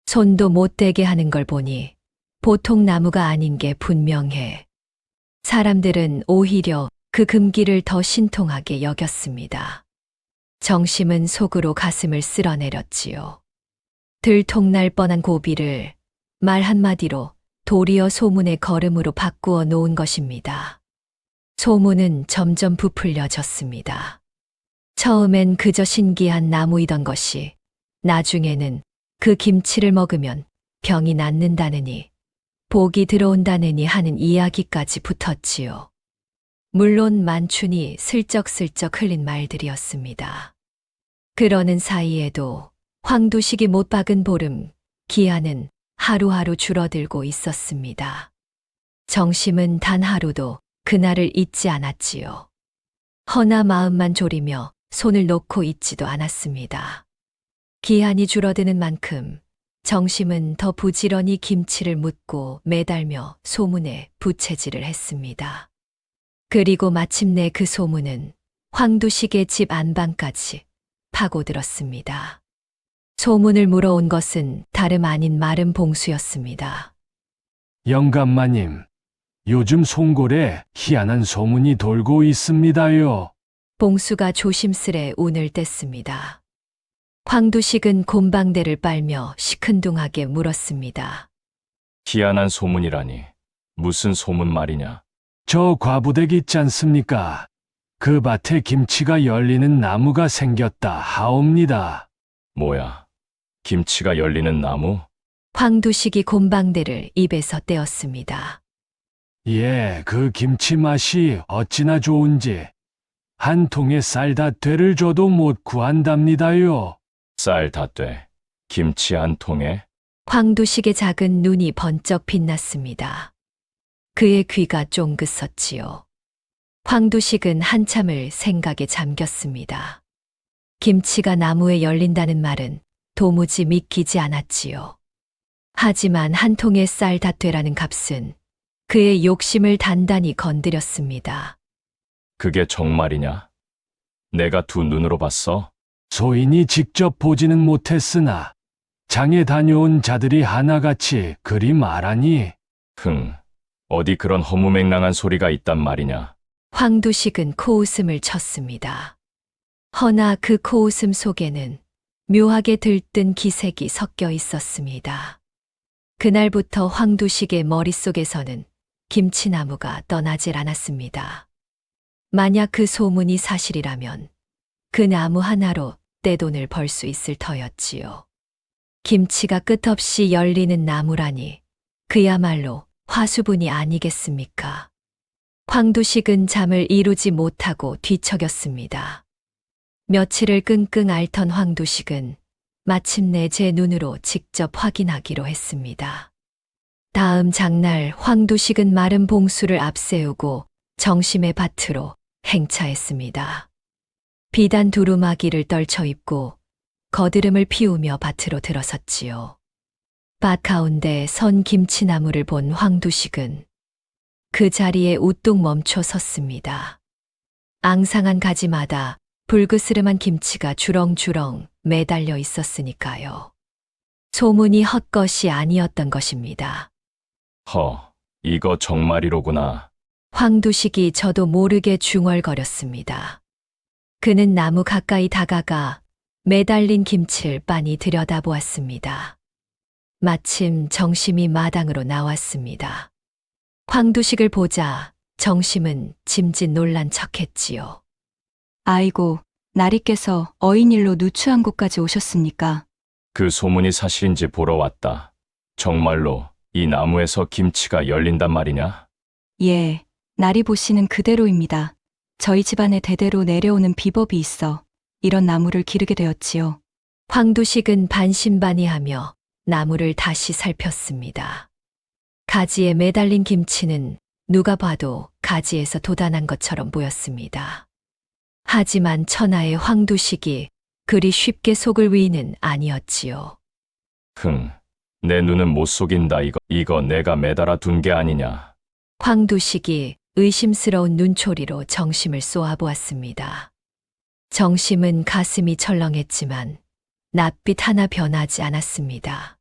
손도 못 대게 하는 걸 보니 보통 나무가 아닌 게 분명해. 사람들은 오히려 그 금기를 더 신통하게 여겼습니다. 정심은 속으로 가슴을 쓸어내렸지요. 들통날 뻔한 고비를 말 한마디로 도리어 소문의 걸음으로 바꾸어 놓은 것입니다. 소문은 점점 부풀려졌습니다. 처음엔 그저 신기한 나무이던 것이 나중에는 그 김치를 먹으면 병이 낫는다느니 복이 들어온다느니 하는 이야기까지 붙었지요. 물론 만춘이 슬쩍슬쩍 흘린 말들이었습니다. 그러는 사이에도 황두식이 못 박은 보름, 기한은 하루하루 줄어들고 있었습니다. 정심은 단 하루도 그날을 잊지 않았지요. 허나 마음만 졸이며 손을 놓고 있지도 않았습니다. 기한이 줄어드는 만큼 정심은 더 부지런히 김치를 묻고 매달며 소문에 부채질을 했습니다. 그리고 마침내 그 소문은 황두식의 집 안방까지 파고들었습니다. 소문을 물어온 것은 다름 아닌 마른 봉수였습니다. 영감마님, 요즘 송골에 희한한 소문이 돌고 있습니다요. 봉수가 조심스레 운을 뗐습니다. 황두식은 곰방대를 빨며 시큰둥하게 물었습니다. 희한한 소문이라니. 무슨 소문 말이냐? 저 과부댁 있지 않습니까? 그 밭에 김치가 열리는 나무가 생겼다 하옵니다. 뭐야? 김치가 열리는 나무? 황두식이 곰방대를 입에서 떼었습니다. 예, 그 김치 맛이 어찌나 좋은지 한 통에 쌀닷되를 줘도 못 구한답니다요. 쌀 다 돼. 김치 한 통에? 황두식의 작은 눈이 번쩍 빛났습니다. 그의 귀가 쫑긋섰지요. 황두식은 한참을 생각에 잠겼습니다. 김치가 나무에 열린다는 말은 도무지 믿기지 않았지요. 하지만 한 통의 쌀 닷되라는 값은 그의 욕심을 단단히 건드렸습니다. 그게 정말이냐? 내가 두 눈으로 봤어? 소인이 직접 보지는 못했으나 장에 다녀온 자들이 하나같이 그리 말하니 어디 그런 허무맹랑한 소리가 있단 말이냐? 황두식은 코웃음을 쳤습니다. 허나 그 코웃음 속에는 묘하게 들뜬 기색이 섞여 있었습니다. 그날부터 황두식의 머릿속에서는 김치나무가 떠나질 않았습니다. 만약 그 소문이 사실이라면 그 나무 하나로 떼돈을 벌 수 있을 터였지요. 김치가 끝없이 열리는 나무라니 그야말로 화수분이 아니겠습니까? 황두식은 잠을 이루지 못하고 뒤척였습니다. 며칠을 끙끙 앓던 황두식은 마침내 제 눈으로 직접 확인하기로 했습니다. 다음 장날 황두식은 마른 봉수를 앞세우고 정심의 밭으로 행차했습니다. 비단 두루마기를 떨쳐 입고 거드름을 피우며 밭으로 들어섰지요. 밭 가운데 선 김치나무를 본 황두식은 그 자리에 우뚝 멈춰 섰습니다. 앙상한 가지마다 불그스름한 김치가 주렁주렁 매달려 있었으니까요. 소문이 헛것이 아니었던 것입니다. 이거 정말이로구나. 황두식이 저도 모르게 중얼거렸습니다. 그는 나무 가까이 다가가 매달린 김치를 빤히 들여다보았습니다. 마침 정심이 마당으로 나왔습니다. 황두식을 보자 정심은 짐짓 놀란 척했지요. 아이고, 나리께서 어인일로 누추한 곳까지 오셨습니까? 그 소문이 사실인지 보러 왔다. 정말로 이 나무에서 김치가 열린단 말이냐? 예, 나리 보시는 그대로입니다. 저희 집안에 대대로 내려오는 비법이 있어 이런 나무를 기르게 되었지요. 황두식은 반신반의하며 나무를 다시 살폈습니다. 가지에 매달린 김치는 누가 봐도 가지에서 돋아난 것처럼 보였습니다. 하지만 천하의 황두식이 그리 쉽게 속을 위는 아니었지요. 내 눈은 못 속인다. 이거 내가 매달아 둔 게 아니냐? 황두식이 의심스러운 눈초리로 정심을 쏘아보았습니다. 정심은 가슴이 철렁했지만 낯빛 하나 변하지 않았습니다.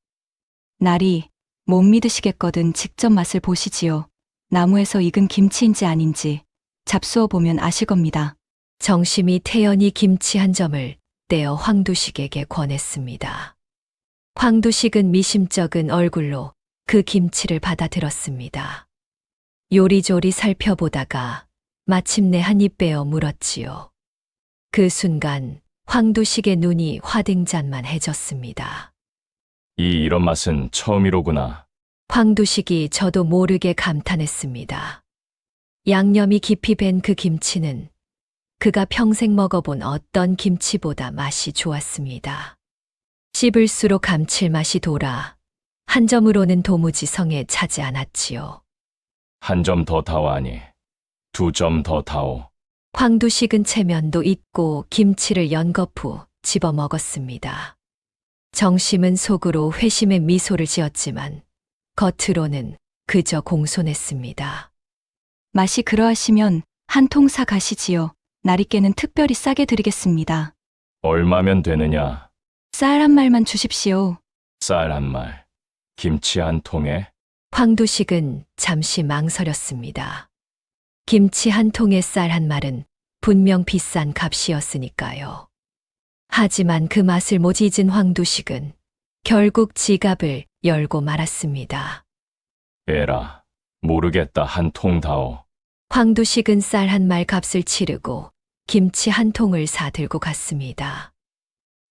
나리, 못 믿으시겠거든 직접 맛을 보시지요. 나무에서 익은 김치인지 아닌지 잡수어 보면 아실 겁니다. 정심이 태연히 김치 한 점을 떼어 황두식에게 권했습니다. 황두식은 미심쩍은 얼굴로 그 김치를 받아들었습니다. 요리조리 살펴보다가 마침내 한 입 빼어 물었지요. 그 순간 황두식의 눈이 화등잔만해졌습니다. 이런 맛은 처음이로구나. 황두식이 저도 모르게 감탄했습니다. 양념이 깊이 밴 그 김치는 그가 평생 먹어본 어떤 김치보다 맛이 좋았습니다. 씹을수록 감칠맛이 돌아 한 점으로는 도무지 성에 차지 않았지요. 한 점 더 다오하니 2점 더 다오. 황도 식은 체면도 잊고 김치를 연거푸 집어 먹었습니다. 정심은 속으로 회심의 미소를 지었지만 겉으로는 그저 공손했습니다. 맛이 그러하시면 한 통 사 가시지요. 나리께는 특별히 싸게 드리겠습니다. 얼마면 되느냐? 쌀 한 말만 주십시오. 쌀 한 말, 김치 한 통에? 황도식은 잠시 망설였습니다. 김치 한 통에 쌀 한 말은 분명 비싼 값이었으니까요. 하지만 그 맛을 못 잊은 황도식은 결국 지갑을 열고 말았습니다. 에라, 모르겠다. 한 통 다오. 황도식은 쌀 한 말 값을 치르고 김치 한 통을 사 들고 갔습니다.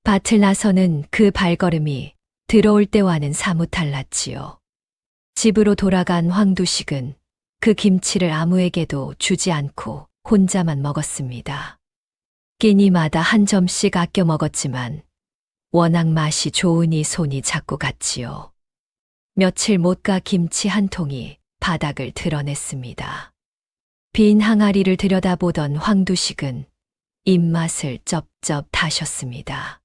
밭을 나서는 그 발걸음이 들어올 때와는 사뭇 달랐지요. 집으로 돌아간 황도식은 그 김치를 아무에게도 주지 않고 혼자만 먹었습니다. 끼니마다 한 점씩 아껴 먹었지만 워낙 맛이 좋으니 손이 자꾸 갔지요. 며칠 못 가 김치 한 통이 바닥을 드러냈습니다. 빈 항아리를 들여다보던 황도식은 입맛을 쩝쩝 다셨습니다.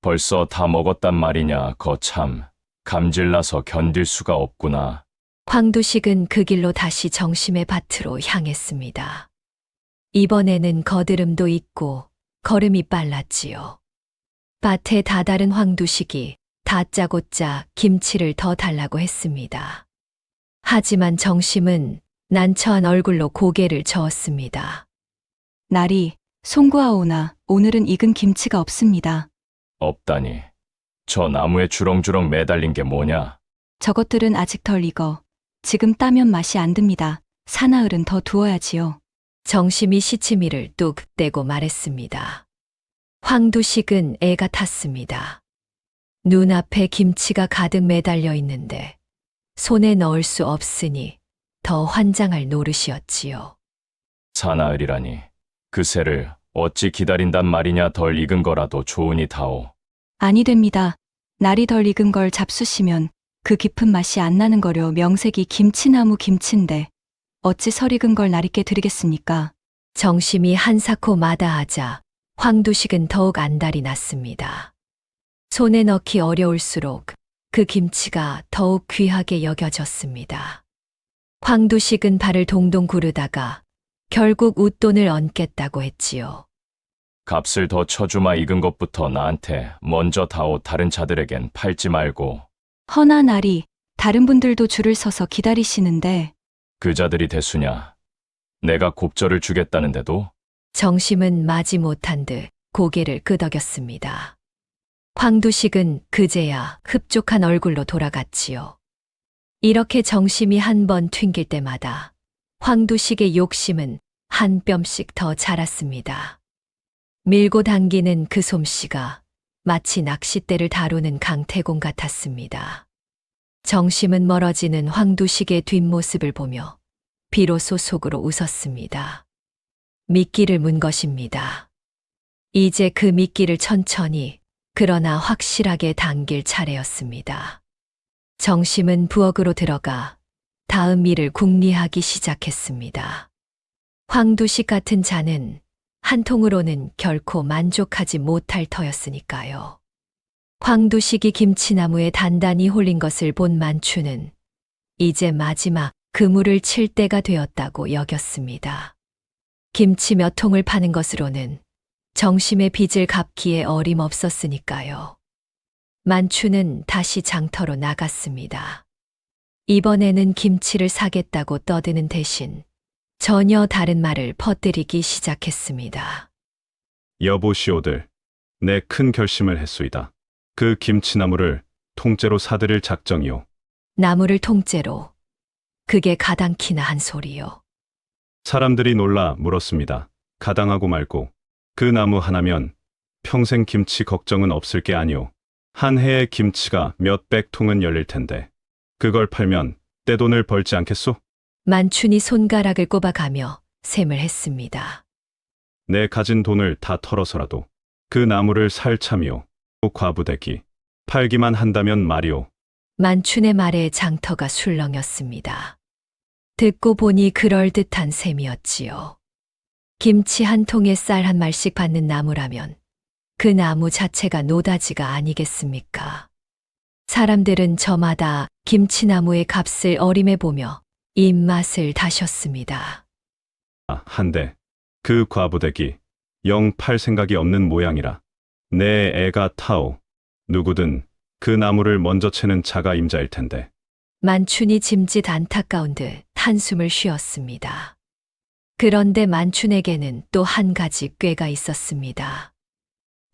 벌써 다 먹었단 말이냐? 거참 감질나서 견딜 수가 없구나. 황도식은 그 길로 다시 정심의 밭으로 향했습니다. 이번에는 거드름도 있고 걸음이 빨랐지요. 밭에 다다른 황도식이 다짜고짜 김치를 더 달라고 했습니다. 하지만 정심은 난처한 얼굴로 고개를 저었습니다. 나리, 송구하오나 오늘은 익은 김치가 없습니다. 없다니. 저 나무에 주렁주렁 매달린 게 뭐냐? 저것들은 아직 덜 익어. 지금 따면 맛이 안 듭니다. 사나흘은 더 두어야지요. 정심이 시치미를 뚝 떼고 말했습니다. 황도식은 애가 탔습니다. 눈앞에 김치가 가득 매달려 있는데 손에 넣을 수 없으니 더 환장할 노릇이었지요. 사나흘이라니. 그 새를 어찌 기다린단 말이냐? 덜 익은 거라도 좋으니 다오. 아니 됩니다. 날이 덜 익은 걸 잡수시면 그 깊은 맛이 안 나는 거려 명색이 김치나무 김치인데 어찌 설 익은 걸 나리께 드리겠습니까? 정심이 한사코 마다하자 황도식은 더욱 안달이 났습니다. 손에 넣기 어려울수록 그 김치가 더욱 귀하게 여겨졌습니다. 황도식은 발을 동동 구르다가 결국 웃돈을 얹겠다고 했지요. 값을 더 쳐주마. 익은 것부터 나한테 먼저 다오. 다른 자들에겐 팔지 말고. 허나 나리, 다른 분들도 줄을 서서 기다리시는데 그 자들이 대수냐? 내가 곱절을 주겠다는데도? 정심은 마지못한 듯 고개를 끄덕였습니다. 황도식은 그제야 흡족한 얼굴로 돌아갔지요. 이렇게 정심이 한 번 튕길 때마다 황도식의 욕심은 한 뼘씩 더 자랐습니다. 밀고 당기는 그 솜씨가 마치 낚싯대를 다루는 강태공 같았습니다. 정심은 멀어지는 황도식의 뒷모습을 보며 비로소 속으로 웃었습니다. 미끼를 문 것입니다. 이제 그 미끼를 천천히 그러나 확실하게 당길 차례였습니다. 정심은 부엌으로 들어가 다음 일을 궁리하기 시작했습니다. 황도식 같은 자는 한 통으로는 결코 만족하지 못할 터였으니까요. 황도식이 김치나무에 단단히 홀린 것을 본 만추는 이제 마지막 그물을 칠 때가 되었다고 여겼습니다. 김치 몇 통을 파는 것으로는 정심의 빚을 갚기에 어림없었으니까요. 만추는 다시 장터로 나갔습니다. 이번에는 김치를 사겠다고 떠드는 대신 전혀 다른 말을 퍼뜨리기 시작했습니다. 여보시오들, 내 큰 결심을 했소이다. 그 김치나무를 통째로 사들일 작정이오. 나무를 통째로. 그게 가당키나 한 소리요. 사람들이 놀라 물었습니다. 가당하고 말고 그 나무 하나면 평생 김치 걱정은 없을 게 아니오. 한 해에 김치가 몇백 통은 열릴 텐데 그걸 팔면 떼돈을 벌지 않겠소? 만춘이 손가락을 꼽아가며 셈을 했습니다. 내 가진 돈을 다 털어서라도 그 나무를 살 참이오. 과부대기. 팔기만 한다면 말이오. 만춘의 말에 장터가 술렁였습니다. 듣고 보니 그럴듯한 셈이었지요. 김치 한 통에 쌀 한 말씩 받는 나무라면 그 나무 자체가 노다지가 아니겠습니까? 사람들은 저마다 김치나무의 값을 어림해 보며 입맛을 다셨습니다. 한데 그 과부대기 영 팔 생각이 없는 모양이라 내 애가 타오. 누구든 그 나무를 먼저 채는 자가 임자일 텐데. 만춘이 짐짓 안타까운 듯 한숨을 쉬었습니다. 그런데 만춘에게는 또 한 가지 꾀가 있었습니다.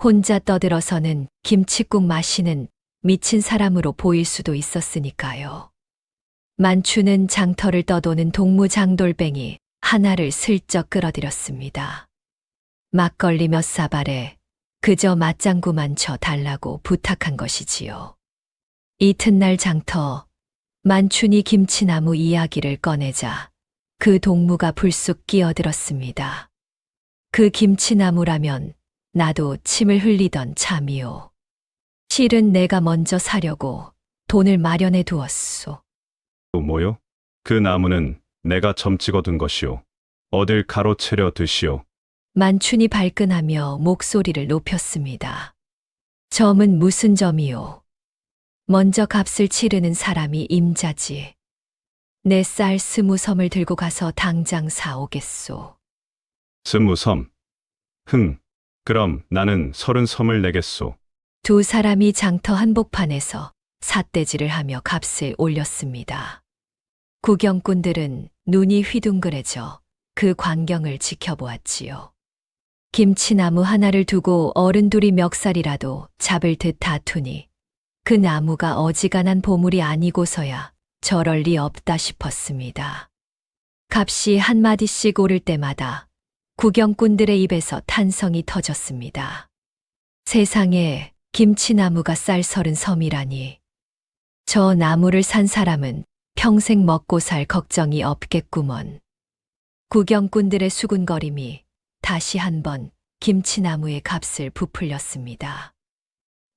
혼자 떠들어서는 김칫국 마시는 미친 사람으로 보일 수도 있었으니까요. 만춘은 장터를 떠도는 동무장돌뱅이 하나를 슬쩍 끌어들였습니다. 막걸리 몇 사발에 그저 맞장구만 쳐 달라고 부탁한 것이지요. 이튿날 장터, 만춘이 김치나무 이야기를 꺼내자 그 동무가 불쑥 끼어들었습니다. 그 김치나무라면 나도 침을 흘리던 참이오. 실은 내가 먼저 사려고 돈을 마련해 두었소. 뭐요? 그 나무는 내가 점찍어둔 것이오. 어딜 가로채려 드시오. 만춘이 발끈하며 목소리를 높였습니다. 점은 무슨 점이오? 먼저 값을 치르는 사람이 임자지. 내 쌀 20섬을 들고 가서 당장 사오겠소. 20섬. 그럼 나는 30섬을 내겠소. 두 사람이 장터 한복판에서 삿대질을 하며 값을 올렸습니다. 구경꾼들은 눈이 휘둥그레져 그 광경을 지켜보았지요. 김치나무 하나를 두고 어른 둘이 멱살이라도 잡을 듯 다투니 그 나무가 어지간한 보물이 아니고서야 저럴 리 없다 싶었습니다. 값이 한마디씩 오를 때마다 구경꾼들의 입에서 탄성이 터졌습니다. 세상에 김치나무가 쌀 30섬이라니. 저 나무를 산 사람은 평생 먹고 살 걱정이 없겠구먼. 구경꾼들의 수군거림이 다시 한번 김치나무의 값을 부풀렸습니다.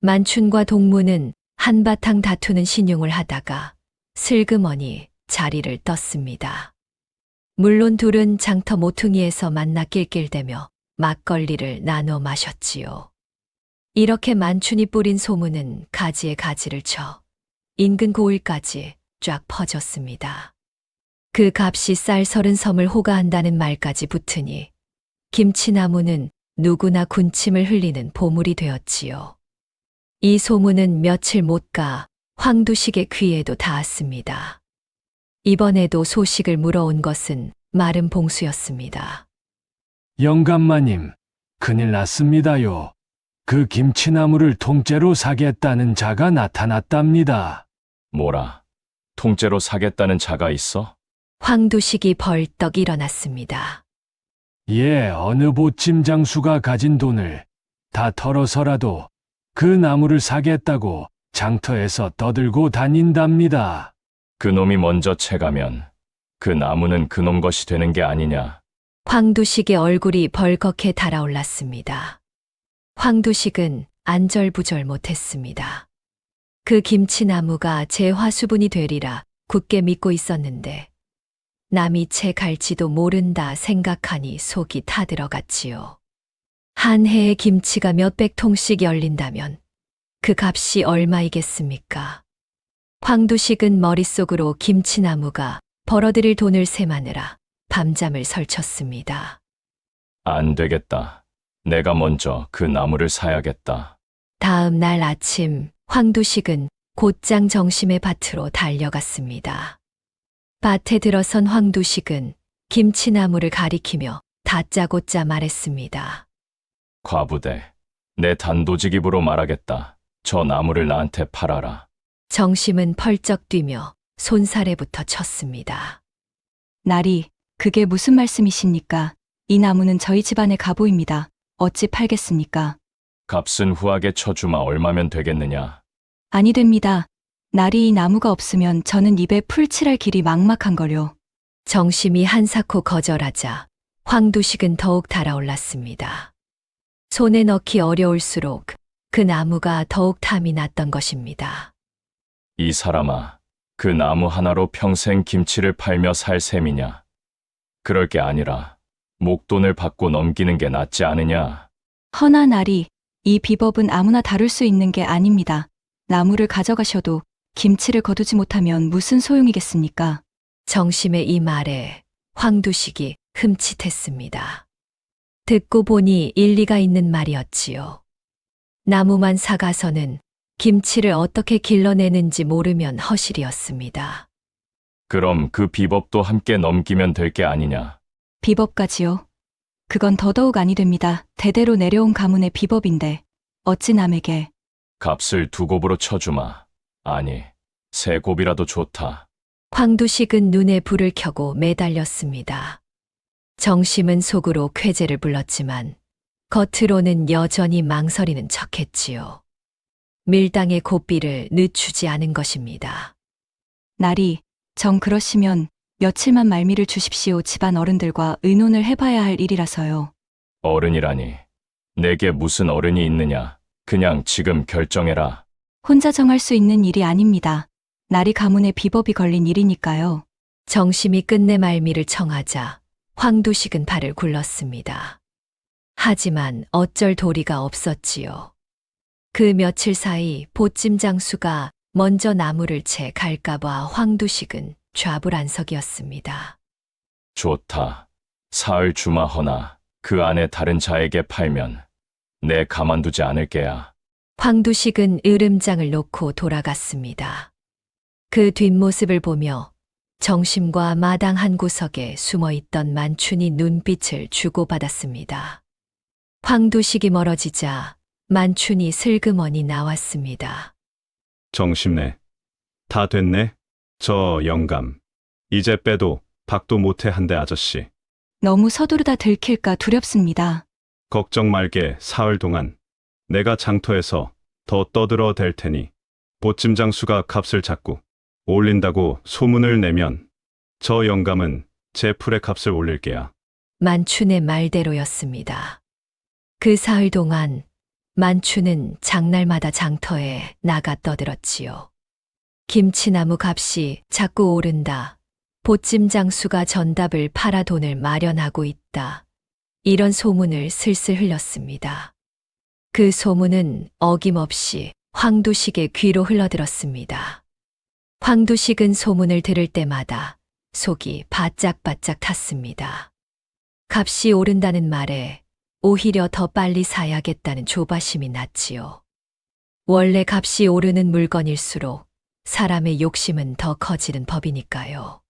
만춘과 동무는 한바탕 다투는 신용을 하다가 슬그머니 자리를 떴습니다. 물론 둘은 장터 모퉁이에서 만나 낄낄대며 막걸리를 나눠 마셨지요. 이렇게 만춘이 뿌린 소문은 가지에 가지를 쳐 인근 고을까지 쫙 퍼졌습니다. 그 값이 쌀 30섬을 호가한다는 말까지 붙으니 김치나무는 누구나 군침을 흘리는 보물이 되었지요. 이 소문은 며칠 못 가 황두식의 귀에도 닿았습니다. 이번에도 소식을 물어온 것은 마른 봉수였습니다. 영감마님, 큰일 났습니다요. 그 김치나무를 통째로 사겠다는 자가 나타났답니다. 뭐라? 통째로 사겠다는 자가 있어? 황두식이 벌떡 일어났습니다. 예, 어느 보찜 장수가 가진 돈을 다 털어서라도 그 나무를 사겠다고 장터에서 떠들고 다닌답니다. 그놈이 먼저 채가면 그 나무는 그놈 것이 되는 게 아니냐? 황두식의 얼굴이 벌겋게 달아올랐습니다. 황두식은 안절부절 못했습니다. 그 김치나무가 제 화수분이 되리라 굳게 믿고 있었는데 남이 채 갈지도 모른다 생각하니 속이 타들어갔지요. 한 해에 김치가 몇백 통씩 열린다면 그 값이 얼마이겠습니까? 황두식은 머릿속으로 김치나무가 벌어들일 돈을 세마느라 밤잠을 설쳤습니다. 안 되겠다. 내가 먼저 그 나무를 사야겠다. 다음 날 아침 황두식은 곧장 정심의 밭으로 달려갔습니다. 밭에 들어선 황두식은 김치나무를 가리키며 다짜고짜 말했습니다. 과부대, 내 단도직입으로 말하겠다. 저 나무를 나한테 팔아라. 정심은 펄쩍 뛰며 손사래부터 쳤습니다. 나리, 그게 무슨 말씀이십니까? 이 나무는 저희 집안의 가보입니다. 어찌 팔겠습니까? 값은 후하게 쳐주마 얼마면 되겠느냐? 아니 됩니다. 나리 이 나무가 없으면 저는 입에 풀칠할 길이 막막한걸요. 정심이 한사코 거절하자 황두식은 더욱 달아올랐습니다. 손에 넣기 어려울수록 그 나무가 더욱 탐이 났던 것입니다. 이 사람아, 그 나무 하나로 평생 김치를 팔며 살 셈이냐? 그럴 게 아니라 목돈을 받고 넘기는 게 낫지 않으냐? 허나 나리, 이 비법은 아무나 다룰 수 있는 게 아닙니다. 나무를 가져가셔도 김치를 거두지 못하면 무슨 소용이겠습니까? 정심의 이 말에 황두식이 흠칫했습니다. 듣고 보니 일리가 있는 말이었지요. 나무만 사가서는 김치를 어떻게 길러내는지 모르면 허실이었습니다. 그럼 그 비법도 함께 넘기면 될 게 아니냐? 비법까지요? 그건 더더욱 아니 됩니다. 대대로 내려온 가문의 비법인데 어찌 남에게. 값을 2곱으로 쳐주마. 아니, 3곱이라도 좋다. 황두식은 눈에 불을 켜고 매달렸습니다. 정심은 속으로 쾌재를 불렀지만 겉으로는 여전히 망설이는 척했지요. 밀당의 고삐를 늦추지 않은 것입니다. 나리, 정 그러시면 며칠만 말미를 주십시오. 집안 어른들과 의논을 해봐야 할 일이라서요. 어른이라니. 내게 무슨 어른이 있느냐? 그냥 지금 결정해라. 혼자 정할 수 있는 일이 아닙니다. 나리 가문의 비법이 걸린 일이니까요. 정심이 끝내 말미를 청하자 황두식은 발을 굴렀습니다. 하지만 어쩔 도리가 없었지요. 그 며칠 사이 보찜 장수가 먼저 나무를 채 갈까봐 황두식은 좌불안석이었습니다. 좋다. 사흘 주마허나 그 안에 다른 자에게 팔면 내 가만두지 않을 게야. 황두식은 으름장을 놓고 돌아갔습니다. 그 뒷모습을 보며 정심과 마당 한 구석에 숨어있던 만춘이 눈빛을 주고받았습니다. 황두식이 멀어지자 만춘이 슬그머니 나왔습니다. 정심네. 다 됐네. 저 영감. 이제 빼도 박도 못해 한대 아저씨. 너무 서두르다 들킬까 두렵습니다. 걱정 말게 사흘 동안 내가 장터에서 더 떠들어 댈 테니 보찜 장수가 값을 자꾸 올린다고 소문을 내면 저 영감은 제 풀의 값을 올릴게야. 만춘의 말대로였습니다. 그 사흘 동안 만춘은 장날마다 장터에 나가 떠들었지요. 김치나무 값이 자꾸 오른다. 보찜 장수가 전답을 팔아 돈을 마련하고 있다. 이런 소문을 슬슬 흘렸습니다. 그 소문은 어김없이 황두식의 귀로 흘러들었습니다. 황두식은 소문을 들을 때마다 속이 바짝바짝 탔습니다. 값이 오른다는 말에 오히려 더 빨리 사야겠다는 조바심이 났지요. 원래 값이 오르는 물건일수록 사람의 욕심은 더 커지는 법이니까요.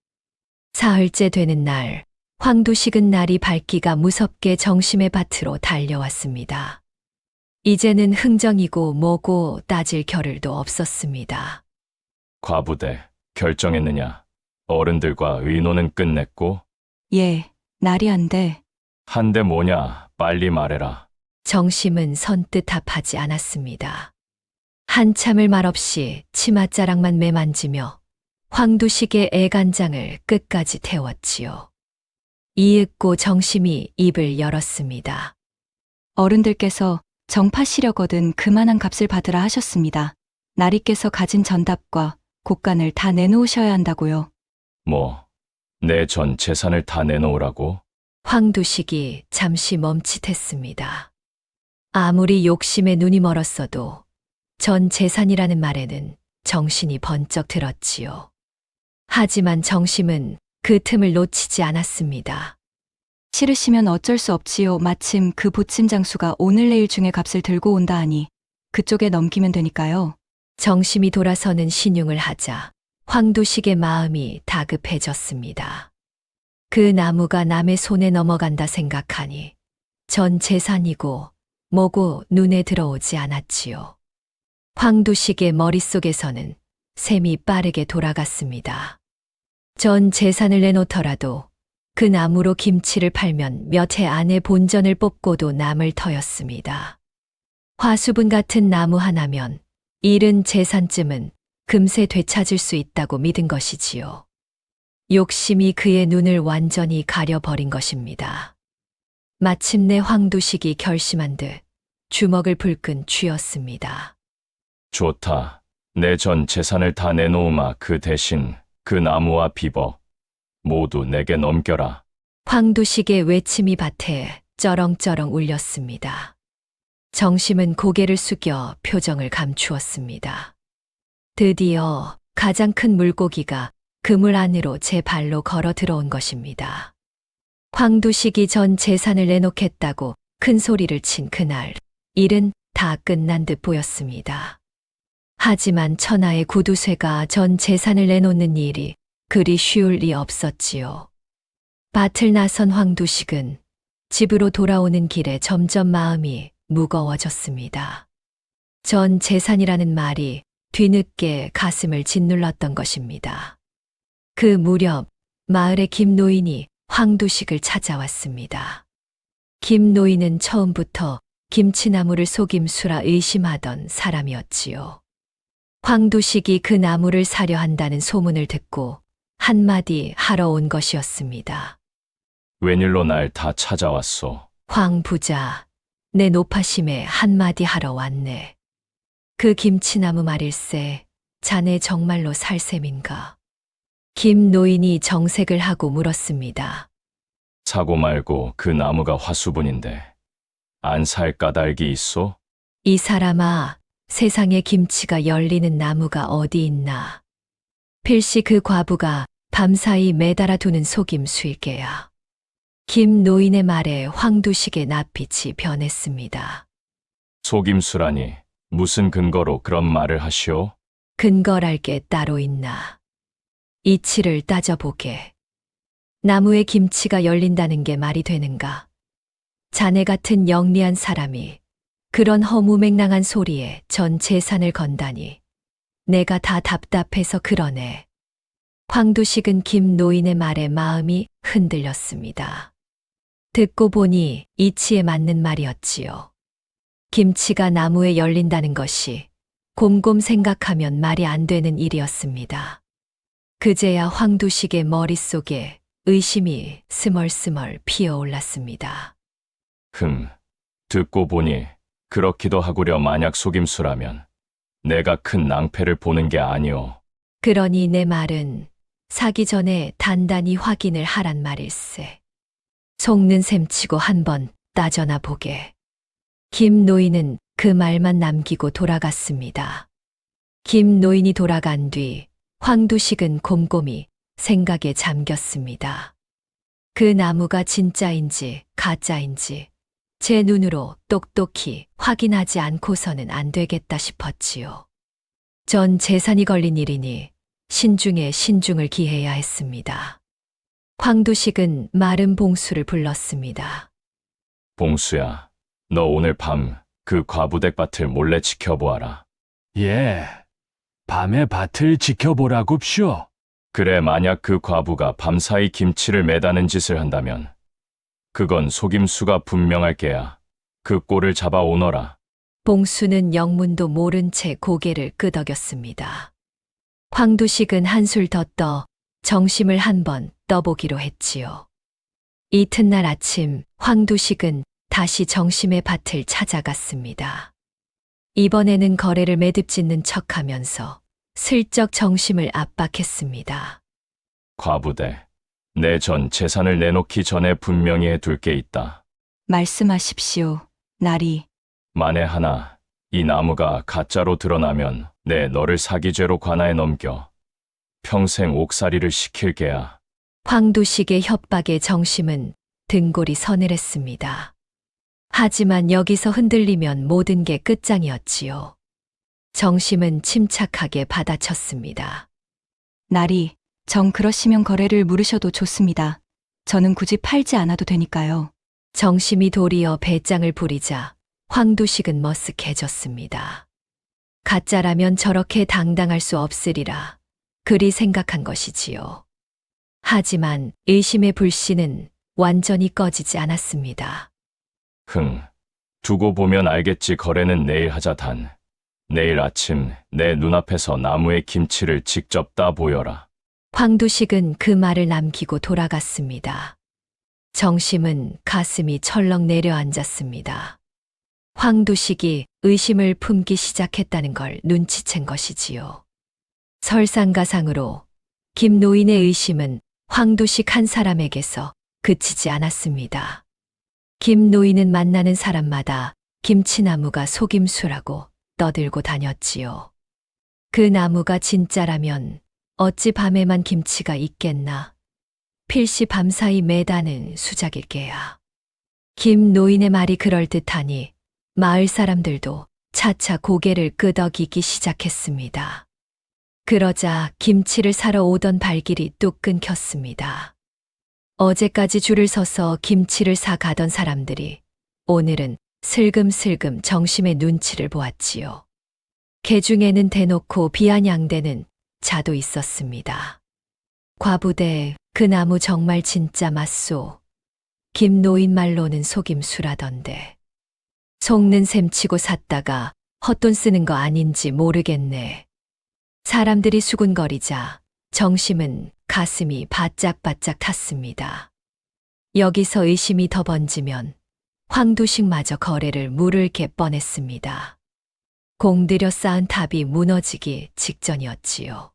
사흘째 되는 날, 황두식은 날이 밝기가 무섭게 정심의 밭으로 달려왔습니다. 이제는 흥정이고 뭐고 따질 겨를도 없었습니다. 과부대, 결정했느냐? 어른들과 의논은 끝냈고? 예, 날이 안 돼. 한대 뭐냐? 빨리 말해라. 정심은 선뜻 답하지 않았습니다. 한참을 말없이 치맛자락만 매만지며 황두식의 애간장을 끝까지 태웠지요. 이윽고 정심이 입을 열었습니다. 어른들께서 정파시려거든 그만한 값을 받으라 하셨습니다. 나리께서 가진 전답과 곡간을 다 내놓으셔야 한다고요. 뭐, 내 전 재산을 다 내놓으라고? 황두식이 잠시 멈칫했습니다. 아무리 욕심에 눈이 멀었어도 전 재산이라는 말에는 정신이 번쩍 들었지요. 하지만 정심은 그 틈을 놓치지 않았습니다. 싫으시면 어쩔 수 없지요. 마침 그 보침 장수가 오늘 내일 중에 값을 들고 온다 하니 그쪽에 넘기면 되니까요. 정심이 돌아서는 신용을 하자 황두식의 마음이 다급해졌습니다. 그 나무가 남의 손에 넘어간다 생각하니 전 재산이고 뭐고 눈에 들어오지 않았지요. 황두식의 머릿속에서는 셈이 빠르게 돌아갔습니다. 전 재산을 내놓더라도 그 나무로 김치를 팔면 몇 해 안에 본전을 뽑고도 남을 터였습니다. 화수분 같은 나무 하나면 잃은 재산쯤은 금세 되찾을 수 있다고 믿은 것이지요. 욕심이 그의 눈을 완전히 가려버린 것입니다. 마침내 황두식이 결심한 듯 주먹을 불끈 쥐었습니다. 좋다. 내 전 재산을 다 내놓으마. 그 대신 그 나무와 비법 모두 내게 넘겨라. 황두식의 외침이 밭에 쩌렁쩌렁 울렸습니다. 정심은 고개를 숙여 표정을 감추었습니다. 드디어 가장 큰 물고기가 그물 안으로 제 발로 걸어 들어온 것입니다. 황두식이 전 재산을 내놓겠다고 큰 소리를 친 그날, 일은 다 끝난 듯 보였습니다. 하지만 천하의 구두쇠가 전 재산을 내놓는 일이 그리 쉬울 리 없었지요. 밭을 나선 황두식은 집으로 돌아오는 길에 점점 마음이 무거워졌습니다. 전 재산이라는 말이 뒤늦게 가슴을 짓눌렀던 것입니다. 그 무렵 마을의 김 노인이 황두식을 찾아왔습니다. 김 노인은 처음부터 김치나무를 속임수라 의심하던 사람이었지요. 황두식이 그 나무를 사려 한다는 소문을 듣고 한마디 하러 온 것이었습니다. 웬일로 날 다 찾아왔소? 황 부자, 내 노파심에 한마디 하러 왔네. 그 김치나무 말일세, 자네 정말로 살 셈인가? 김 노인이 정색을 하고 물었습니다. 사고 말고 그 나무가 화수분인데 안 살 까닭이 있소? 이 사람아, 세상에 김치가 열리는 나무가 어디 있나? 필시 그 과부가 밤사이 매달아 두는 속임수일게야. 김 노인의 말에 황두식의 낯빛이 변했습니다. 속임수라니 무슨 근거로 그런 말을 하시오? 근거랄 게 따로 있나? 이치를 따져보게. 나무에 김치가 열린다는 게 말이 되는가? 자네 같은 영리한 사람이 그런 허무맹랑한 소리에 전 재산을 건다니 내가 다 답답해서 그러네. 황두식은 김 노인의 말에 마음이 흔들렸습니다. 듣고 보니 이치에 맞는 말이었지요. 김치가 나무에 열린다는 것이 곰곰 생각하면 말이 안 되는 일이었습니다. 그제야 황두식의 머릿속에 의심이 스멀스멀 피어올랐습니다. 듣고 보니 그렇기도 하구려. 만약 속임수라면 내가 큰 낭패를 보는 게 아니오. 그러니 내 말은 사기 전에 단단히 확인을 하란 말일세. 속는 셈치고 한번 따져나 보게. 김 노인은 그 말만 남기고 돌아갔습니다. 김 노인이 돌아간 뒤 황두식은 곰곰이 생각에 잠겼습니다. 그 나무가 진짜인지 가짜인지 제 눈으로 똑똑히 확인하지 않고서는 안 되겠다 싶었지요. 전 재산이 걸린 일이니 신중에 신중을 기해야 했습니다. 황두식은 마른 봉수를 불렀습니다. 봉수야, 너 오늘 밤 그 과부댁 밭을 몰래 지켜보아라. 예, 밤에 밭을 지켜보라굽쇼. 그래, 만약 그 과부가 밤사이 김치를 매다는 짓을 한다면 그건 속임수가 분명할 게야. 그 꼴을 잡아 오너라. 봉수는 영문도 모른 채 고개를 끄덕였습니다. 황두식은 한술 더 떠 정심을 한번 떠보기로 했지요. 이튿날 아침 황두식은 다시 정심의 밭을 찾아갔습니다. 이번에는 거래를 매듭짓는 척하면서 슬쩍 정심을 압박했습니다. 과부대, 내 전 재산을 내놓기 전에 분명히 해둘 게 있다. 말씀하십시오, 나리. 만에 하나 이 나무가 가짜로 드러나면 내 너를 사기죄로 관아에 넘겨 평생 옥살이를 시킬 게야. 황두식의 협박에 정심은 등골이 서늘했습니다. 하지만 여기서 흔들리면 모든 게 끝장이었지요. 정심은 침착하게 받아쳤습니다. 나리, 정 그러시면 거래를 물으셔도 좋습니다. 저는 굳이 팔지 않아도 되니까요. 정심이 도리어 배짱을 부리자 황두식은 머쓱해졌습니다. 가짜라면 저렇게 당당할 수 없으리라 그리 생각한 것이지요. 하지만 의심의 불씨는 완전히 꺼지지 않았습니다. 두고 보면 알겠지. 거래는 내일 하자. 단 내일 아침 내 눈앞에서 나무의 김치를 직접 따 보여라. 황두식은 그 말을 남기고 돌아갔습니다. 정심은 가슴이 철렁 내려앉았습니다. 황두식이 의심을 품기 시작했다는 걸 눈치챈 것이지요. 설상가상으로 김 노인의 의심은 황두식 한 사람에게서 그치지 않았습니다. 김 노인은 만나는 사람마다 김치나무가 속임수라고 떠들고 다녔지요. 그 나무가 진짜라면 어찌 밤에만 김치가 있겠나. 필시 밤사이 매다는 수작일 게야. 김 노인의 말이 그럴듯하니 마을 사람들도 차차 고개를 끄덕이기 시작했습니다. 그러자 김치를 사러 오던 발길이 뚝 끊겼습니다. 어제까지 줄을 서서 김치를 사 가던 사람들이 오늘은 슬금슬금 정심의 눈치를 보았지요. 개중에는 대놓고 비아냥대는 자도 있었습니다. 과부대, 그 나무 정말 진짜 맞소. 김 노인 말로는 속임수라던데. 속는 셈치고 샀다가 헛돈 쓰는 거 아닌지 모르겠네. 사람들이 수군거리자 정심은 가슴이 바짝바짝 탔습니다. 여기서 의심이 더 번지면 황두식마저 거래를 물을 게 뻔했습니다. 공들여 쌓은 탑이 무너지기 직전이었지요.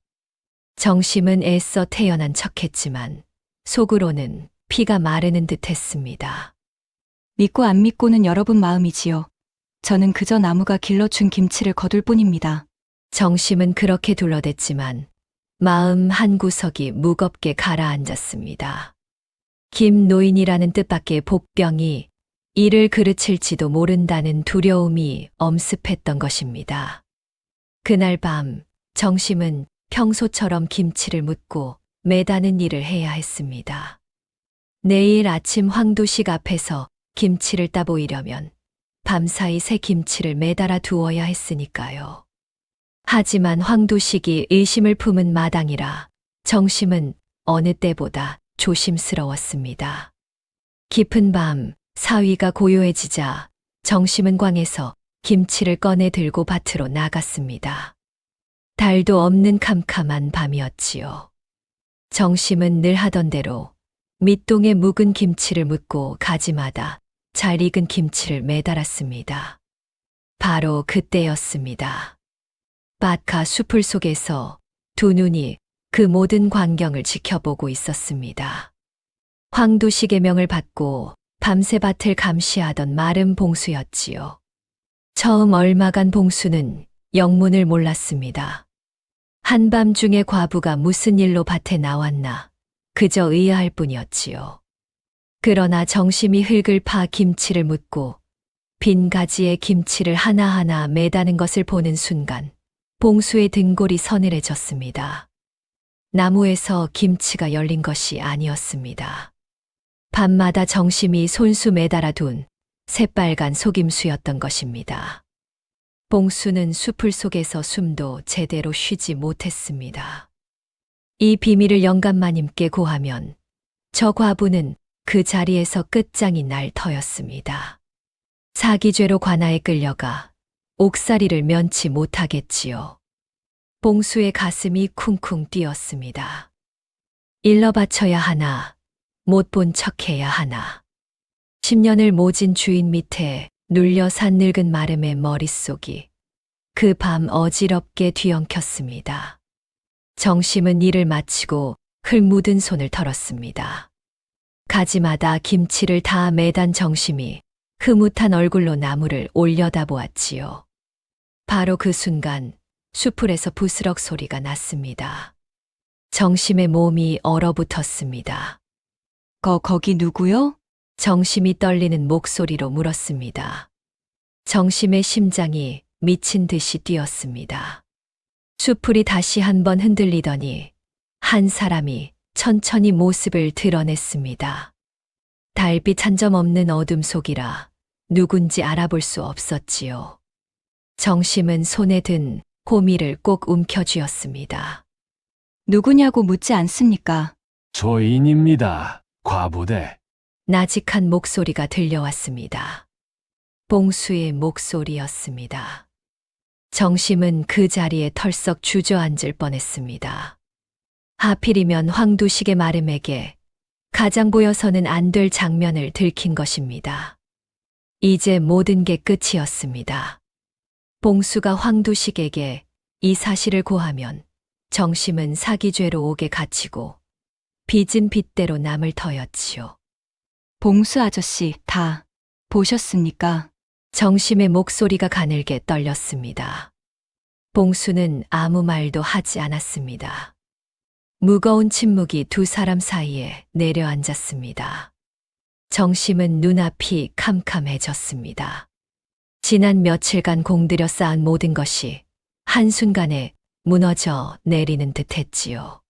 정심은 애써 태연한 척했지만 속으로는 피가 마르는 듯 했습니다. 믿고 안 믿고는 여러분 마음이지요. 저는 그저 나무가 길러준 김치를 거둘 뿐입니다. 정심은 그렇게 둘러댔지만 마음 한구석이 무겁게 가라앉았습니다. 김 노인이라는 뜻밖의 복병이 이를 그르칠지도 모른다는 두려움이 엄습했던 것입니다. 그날 밤 정심은 평소처럼 김치를 묻고 매다는 일을 해야 했습니다. 내일 아침 황두식 앞에서 김치를 따보이려면 밤사이 새 김치를 매달아 두어야 했으니까요. 하지만 황두식이 의심을 품은 마당이라 정심은 어느 때보다 조심스러웠습니다. 깊은 밤 사위가 고요해지자 정심은 광에서 김치를 꺼내 들고 밭으로 나갔습니다. 달도 없는 캄캄한 밤이었지요. 정심은 늘 하던 대로 밑동에 묵은 김치를 묻고 가지마다 잘 익은 김치를 매달았습니다. 바로 그때였습니다. 밭가 수풀 속에서 두 눈이 그 모든 광경을 지켜보고 있었습니다. 황두식의 명을 받고 밤새 밭을 감시하던 마른 봉수였지요. 처음 얼마간 봉수는 영문을 몰랐습니다. 한밤중에 과부가 무슨 일로 밭에 나왔나 그저 의아할 뿐이었지요. 그러나 정심이 흙을 파 김치를 묻고 빈 가지에 김치를 하나하나 매다는 것을 보는 순간 봉수의 등골이 서늘해졌습니다. 나무에서 김치가 열린 것이 아니었습니다. 밤마다 정심이 손수 매달아 둔 새빨간 속임수였던 것입니다. 봉수는 수풀 속에서 숨도 제대로 쉬지 못했습니다. 이 비밀을 영감마님께 고하면 저 과부는 그 자리에서 끝장이 날 터였습니다. 사기죄로 관아에 끌려가 옥살이를 면치 못하겠지요. 봉수의 가슴이 쿵쿵 뛰었습니다. 일러 바쳐야 하나, 못 본 척해야 하나. 10년을 모진 주인 밑에 눌려 산 늙은 마름의 머릿속이 그 밤 어지럽게 뒤엉켰습니다. 정심은 일을 마치고 흙 묻은 손을 털었습니다. 가지마다 김치를 다 매단 정심이 흐뭇한 얼굴로 나무를 올려다보았지요. 바로 그 순간 수풀에서 부스럭 소리가 났습니다. 정심의 몸이 얼어붙었습니다. 거기 누구요? 정심이 떨리는 목소리로 물었습니다. 정심의 심장이 미친 듯이 뛰었습니다. 수풀이 다시 한번 흔들리더니 한 사람이 천천히 모습을 드러냈습니다. 달빛 한 점 없는 어둠 속이라 누군지 알아볼 수 없었지요. 정심은 손에 든 호미를 꼭 움켜쥐었습니다. 누구냐고 묻지 않습니까? 조인입니다. 과부대. 나직한 목소리가 들려왔습니다. 봉수의 목소리였습니다. 정심은 그 자리에 털썩 주저앉을 뻔했습니다. 하필이면 황두식의 마름에게 가장 보여서는 안 될 장면을 들킨 것입니다. 이제 모든 게 끝이었습니다. 봉수가 황두식에게 이 사실을 고하면 정심은 사기죄로 옥에 갇히고 빚은 빚대로 남을 터였지요. 봉수 아저씨, 다 보셨습니까? 정심의 목소리가 가늘게 떨렸습니다. 봉수는 아무 말도 하지 않았습니다. 무거운 침묵이 두 사람 사이에 내려앉았습니다. 정심은 눈앞이 캄캄해졌습니다. 지난 며칠간 공들여 쌓은 모든 것이 한순간에 무너져 내리는 듯 했지요.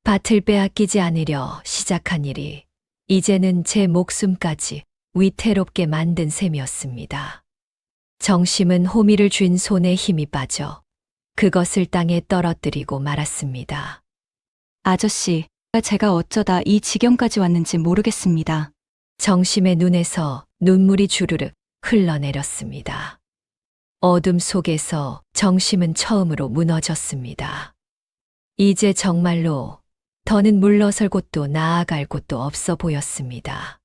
밭을 빼앗기지 않으려 시작한 일이 이제는 제 목숨까지 위태롭게 만든 셈이었습니다. 정심은 호미를 쥔 손에 힘이 빠져 그것을 땅에 떨어뜨리고 말았습니다. 아저씨, 제가 어쩌다 이 지경까지 왔는지 모르겠습니다. 정심의 눈에서 눈물이 주르륵 흘러내렸습니다. 어둠 속에서 정심은 처음으로 무너졌습니다. 이제 정말로 더는 물러설 곳도 나아갈 곳도 없어 보였습니다.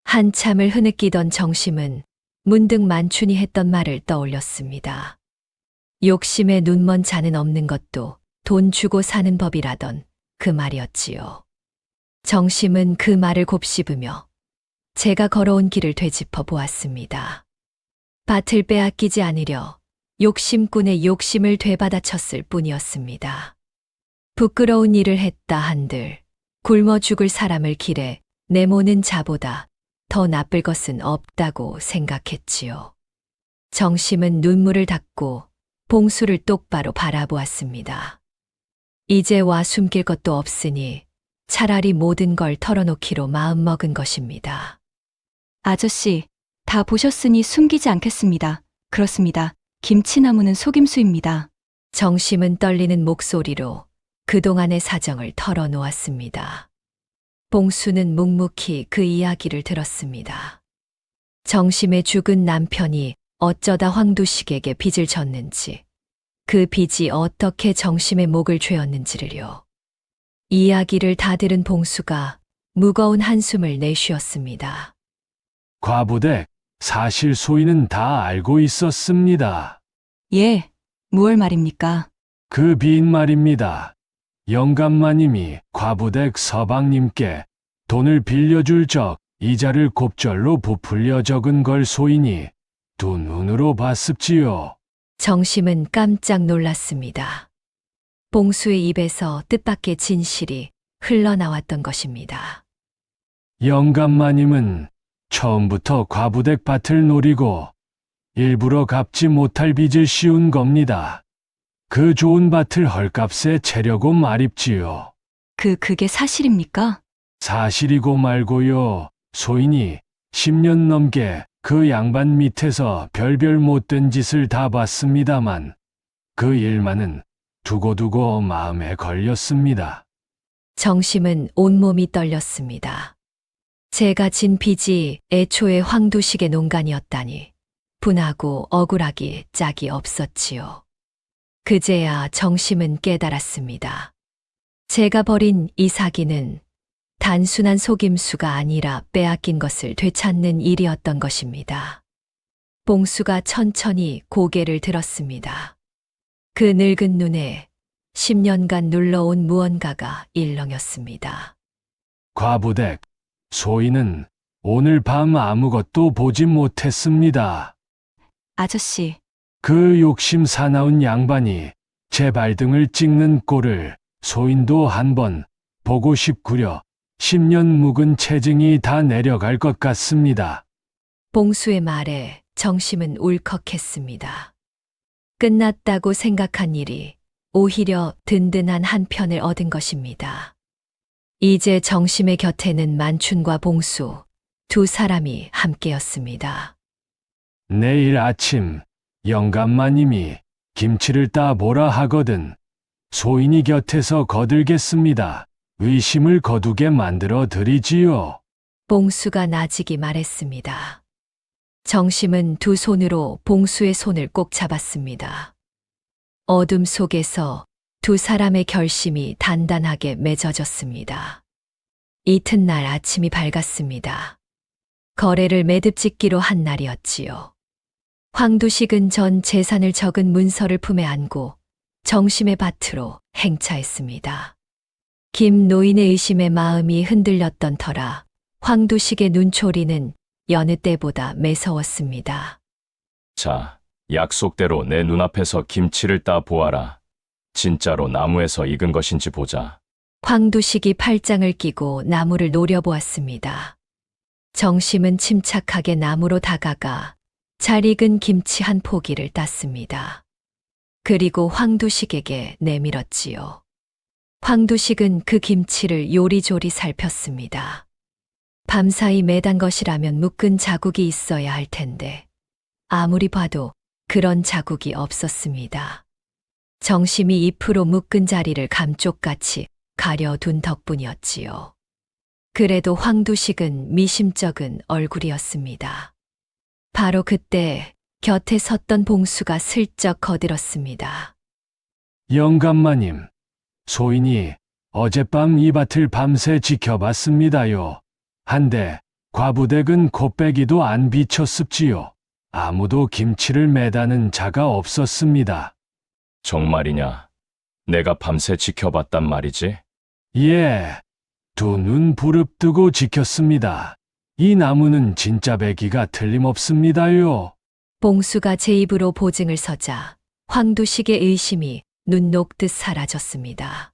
한참을 흐느끼던 정심은 문득 만춘이 했던 말을 떠올렸습니다. 욕심에 눈먼 자는 없는 것도 돈 주고 사는 법이라던 그 말이었지요. 정심은 그 말을 곱씹으며 제가 걸어온 길을 되짚어 보았습니다. 밭을 빼앗기지 않으려 욕심꾼의 욕심을 되받아쳤을 뿐이었습니다. 부끄러운 일을 했다 한들 굶어 죽을 사람을 길에 내모는 자보다 더 나쁠 것은 없다고 생각했지요. 정심은 눈물을 닦고 봉수를 똑바로 바라보았습니다. 이제 와 숨길 것도 없으니 차라리 모든 걸 털어놓기로 마음먹은 것입니다. 아저씨, 다 보셨으니 숨기지 않겠습니다. 그렇습니다. 김치나무는 속임수입니다. 정심은 떨리는 목소리로 그동안의 사정을 털어놓았습니다. 봉수는 묵묵히 그 이야기를 들었습니다. 정심의 죽은 남편이 어쩌다 황두식에게 빚을 졌는지, 그 빚이 어떻게 정심의 목을 죄었는지를요. 이야기를 다 들은 봉수가 무거운 한숨을 내쉬었습니다. 과부댁, 사실 소인은 다 알고 있었습니다. 예, 무얼 말입니까? 그 빚 말입니다. 영감마님이 과부댁 서방님께 돈을 빌려줄 적 이자를 곱절로 부풀려 적은 걸 소인이 두 눈으로 봤습지요. 정심은 깜짝 놀랐습니다. 봉수의 입에서 뜻밖의 진실이 흘러나왔던 것입니다. 영감마님은 처음부터 과부댁 밭을 노리고 일부러 갚지 못할 빚을 씌운 겁니다. 그 좋은 밭을 헐값에 채려고 말입지요. 그게 사실입니까? 사실이고 말고요. 소인이 10년 넘게 그 양반 밑에서 별별 못된 짓을 다 봤습니다만 그 일만은 두고두고 마음에 걸렸습니다. 정심은 온몸이 떨렸습니다. 제가 진 빚이 애초에 황두식의 농간이었다니 분하고 억울하기 짝이 없었지요. 그제야 정심은 깨달았습니다. 제가 벌인 이 사기는 단순한 속임수가 아니라 빼앗긴 것을 되찾는 일이었던 것입니다. 봉수가 천천히 고개를 들었습니다. 그 늙은 눈에 10년간 눌러온 무언가가 일렁였습니다. 과부댁, 소인은 오늘 밤 아무것도 보지 못했습니다. 아저씨, 그 욕심 사나운 양반이 제 발등을 찍는 꼴을 소인도 한번 보고 싶구려 10년 묵은 체증이 다 내려갈 것 같습니다. 봉수의 말에 정심은 울컥했습니다. 끝났다고 생각한 일이 오히려 든든한 한편을 얻은 것입니다. 이제 정심의 곁에는 만춘과 봉수 두 사람이 함께였습니다. 내일 아침 영감마님이 김치를 따보라 하거든 소인이 곁에서 거들겠습니다. 의심을 거두게 만들어 드리지요. 봉수가 나직이 말했습니다. 정심은 두 손으로 봉수의 손을 꼭 잡았습니다. 어둠 속에서 두 사람의 결심이 단단하게 맺어졌습니다. 이튿날 아침이 밝았습니다. 거래를 매듭짓기로 한 날이었지요. 황두식은 전 재산을 적은 문서를 품에 안고 정심의 밭으로 행차했습니다. 김 노인의 의심에 마음이 흔들렸던 터라 황두식의 눈초리는 여느 때보다 매서웠습니다. 자, 약속대로 내 눈앞에서 김치를 따 보아라. 진짜로 나무에서 익은 것인지 보자. 황두식이 팔짱을 끼고 나무를 노려보았습니다. 정심은 침착하게 나무로 다가가 잘 익은 김치 한 포기를 땄습니다. 그리고 황두식에게 내밀었지요. 황두식은 그 김치를 요리조리 살폈습니다. 밤사이 매단 것이라면 묶은 자국이 있어야 할 텐데 아무리 봐도 그런 자국이 없었습니다. 정심이 잎으로 묶은 자리를 감쪽같이 가려둔 덕분이었지요. 그래도 황두식은 미심쩍은 얼굴이었습니다. 바로 그때 곁에 섰던 봉수가 슬쩍 거들었습니다. 영감마님, 소인이 어젯밤 이 밭을 밤새 지켜봤습니다요. 한데 과부댁은 곱빼기도 안 비쳤습지요. 아무도 김치를 매다는 자가 없었습니다. 정말이냐? 내가 밤새 지켜봤단 말이지? 예, 두 눈 부릅뜨고 지켰습니다. 이 나무는 진짜 배기가 틀림없습니다요. 봉수가 제 입으로 보증을 서자 황두식의 의심이 눈 녹듯 사라졌습니다.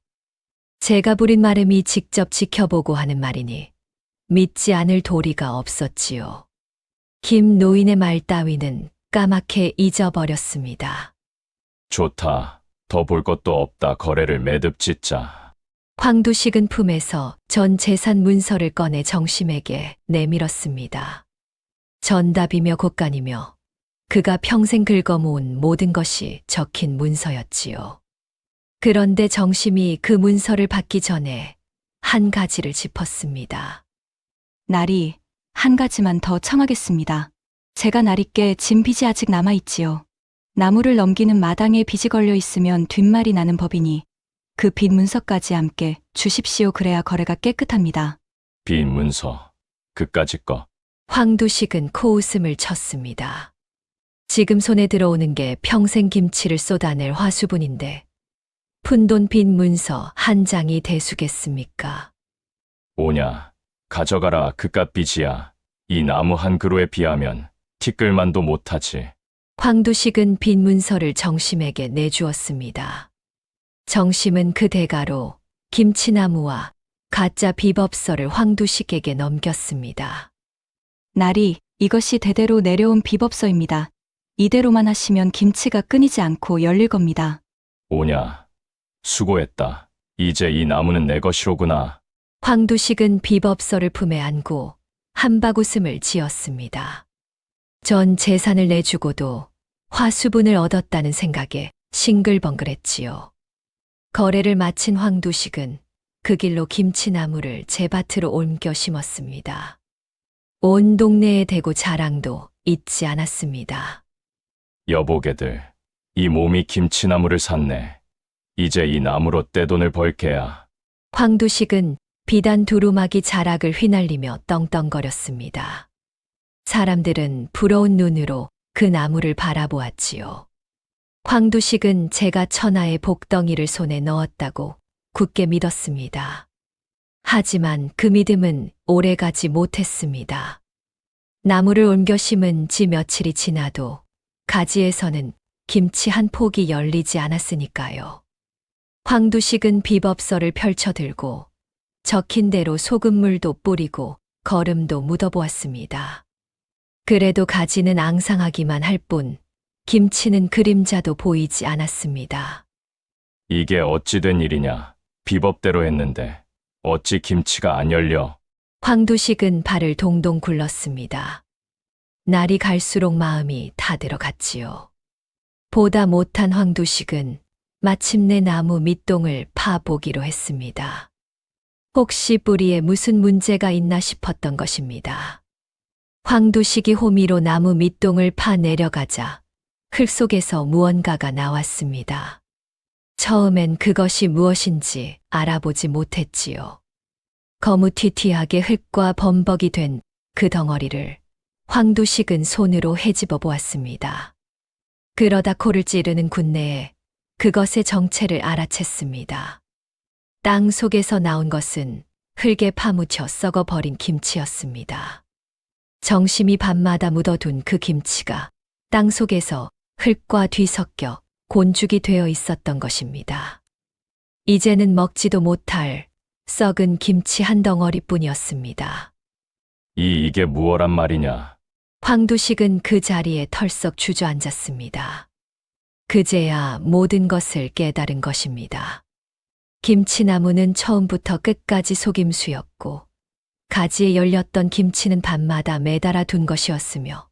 제가 부린 말음이 직접 지켜보고 하는 말이니 믿지 않을 도리가 없었지요. 김 노인의 말 따위는 까맣게 잊어버렸습니다. 좋다. 더 볼 것도 없다. 거래를 매듭짓자. 황두식은 품에서 전 재산 문서를 꺼내 정심에게 내밀었습니다. 전답이며 곳간이며 그가 평생 긁어모은 모든 것이 적힌 문서였지요. 그런데 정심이 그 문서를 받기 전에 한 가지를 짚었습니다. 나리, 한 가지만 더 청하겠습니다. 제가 나리께 진 빚이 아직 남아있지요. 나무를 넘기는 마당에 빚이 걸려 있으면 뒷말이 나는 법이니 그 빚 문서까지 함께 주십시오. 그래야 거래가 깨끗합니다. 빈 문서. 그까짓 거. 황두식은 코웃음을 쳤습니다. 지금 손에 들어오는 게 평생 김치를 쏟아낼 화수분인데 푼돈 빈 문서 한 장이 대수겠습니까? 오냐. 가져가라. 그깟 빚이야. 이 나무 한 그루에 비하면 티끌만도 못하지. 황두식은 빈 문서를 정심에게 내주었습니다. 정심은 그 대가로 김치나무와 가짜 비법서를 황두식에게 넘겼습니다. 나리, 이것이 대대로 내려온 비법서입니다. 이대로만 하시면 김치가 끊이지 않고 열릴 겁니다. 오냐. 수고했다. 이제 이 나무는 내 것이로구나. 황두식은 비법서를 품에 안고 한바구음을 지었습니다. 전 재산을 내주고도 화수분을 얻었다는 생각에 싱글벙글했지요. 거래를 마친 황두식은 그 길로 김치나무를 제 밭으로 옮겨 심었습니다. 온 동네에 대고 자랑도 잊지 않았습니다. 여보게들, 이 몸이 김치나무를 샀네. 이제 이 나무로 떼돈을 벌게야. 황두식은 비단 두루마기 자락을 휘날리며 떵떵거렸습니다. 사람들은 부러운 눈으로 그 나무를 바라보았지요. 황두식은 제가 천하의 복덩이를 손에 넣었다고 굳게 믿었습니다. 하지만 그 믿음은 오래가지 못했습니다. 나무를 옮겨 심은 지 며칠이 지나도 가지에서는 김치 한 폭이 열리지 않았으니까요. 황두식은 비법서를 펼쳐들고 적힌 대로 소금물도 뿌리고 거름도 묻어보았습니다. 그래도 가지는 앙상하기만 할 뿐 김치는 그림자도 보이지 않았습니다. 이게 어찌 된 일이냐. 비법대로 했는데 어찌 김치가 안 열려. 황두식은 발을 동동 굴렀습니다. 날이 갈수록 마음이 타들어갔지요. 보다 못한 황두식은 마침내 나무 밑동을 파보기로 했습니다. 혹시 뿌리에 무슨 문제가 있나 싶었던 것입니다. 황두식이 호미로 나무 밑동을 파 내려가자 흙 속에서 무언가가 나왔습니다. 처음엔 그것이 무엇인지 알아보지 못했지요. 거무튀튀하게 흙과 범벅이 된 그 덩어리를 황두식은 손으로 헤집어 보았습니다. 그러다 코를 찌르는 군내에 그것의 정체를 알아챘습니다. 땅 속에서 나온 것은 흙에 파묻혀 썩어버린 김치였습니다. 정심이 밤마다 묻어둔 그 김치가 땅 속에서 흙과 뒤섞여 곤죽이 되어 있었던 것입니다. 이제는 먹지도 못할 썩은 김치 한 덩어리뿐이었습니다. 이게 무엇란 말이냐? 황두식은 그 자리에 털썩 주저앉았습니다. 그제야 모든 것을 깨달은 것입니다. 김치나무는 처음부터 끝까지 속임수였고, 가지에 열렸던 김치는 밤마다 매달아 둔 것이었으며,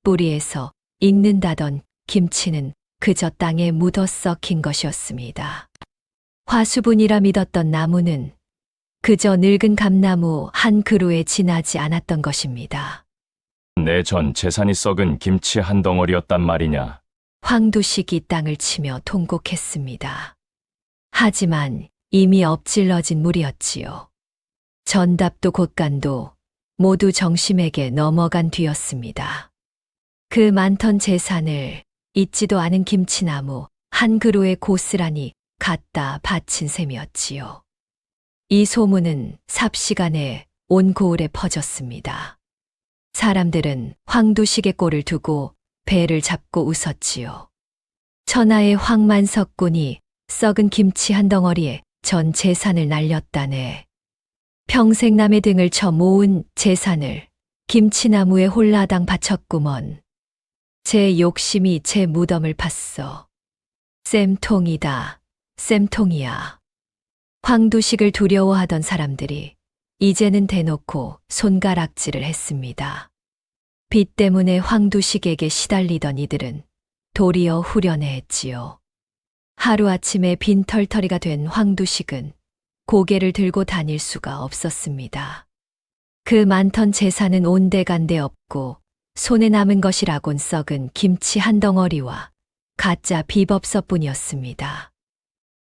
뿌리에서 익는다던 김치는 그저 땅에 묻어 썩힌 것이었습니다. 화수분이라 믿었던 나무는 그저 늙은 감나무 한 그루에 지나지 않았던 것입니다. 내 전 재산이 썩은 김치 한 덩어리였단 말이냐? 황두식이 땅을 치며 통곡했습니다. 하지만 이미 엎질러진 물이었지요. 전답도 곳간도 모두 정심에게 넘어간 뒤였습니다. 그 많던 재산을 잊지도 않은 김치나무 한 그루에 고스란히 갖다 바친 셈이었지요. 이 소문은 삽시간에 온 고을에 퍼졌습니다. 사람들은 황두식의 꼴을 두고 배를 잡고 웃었지요. 천하의 황만석군이 썩은 김치 한 덩어리에 전 재산을 날렸다네. 평생 남의 등을 쳐 모은 재산을 김치나무에 홀라당 바쳤구먼. 제 욕심이 제 무덤을 팠어. 쌤통이다. 쌤통이야. 황두식을 두려워하던 사람들이 이제는 대놓고 손가락질을 했습니다. 빚 때문에 황두식에게 시달리던 이들은 도리어 후련해했지요. 하루아침에 빈털터리가 된 황두식은 고개를 들고 다닐 수가 없었습니다. 그 많던 재산은 온데간데 없고 손에 남은 것이라곤 썩은 김치 한 덩어리와 가짜 비법서뿐이었습니다.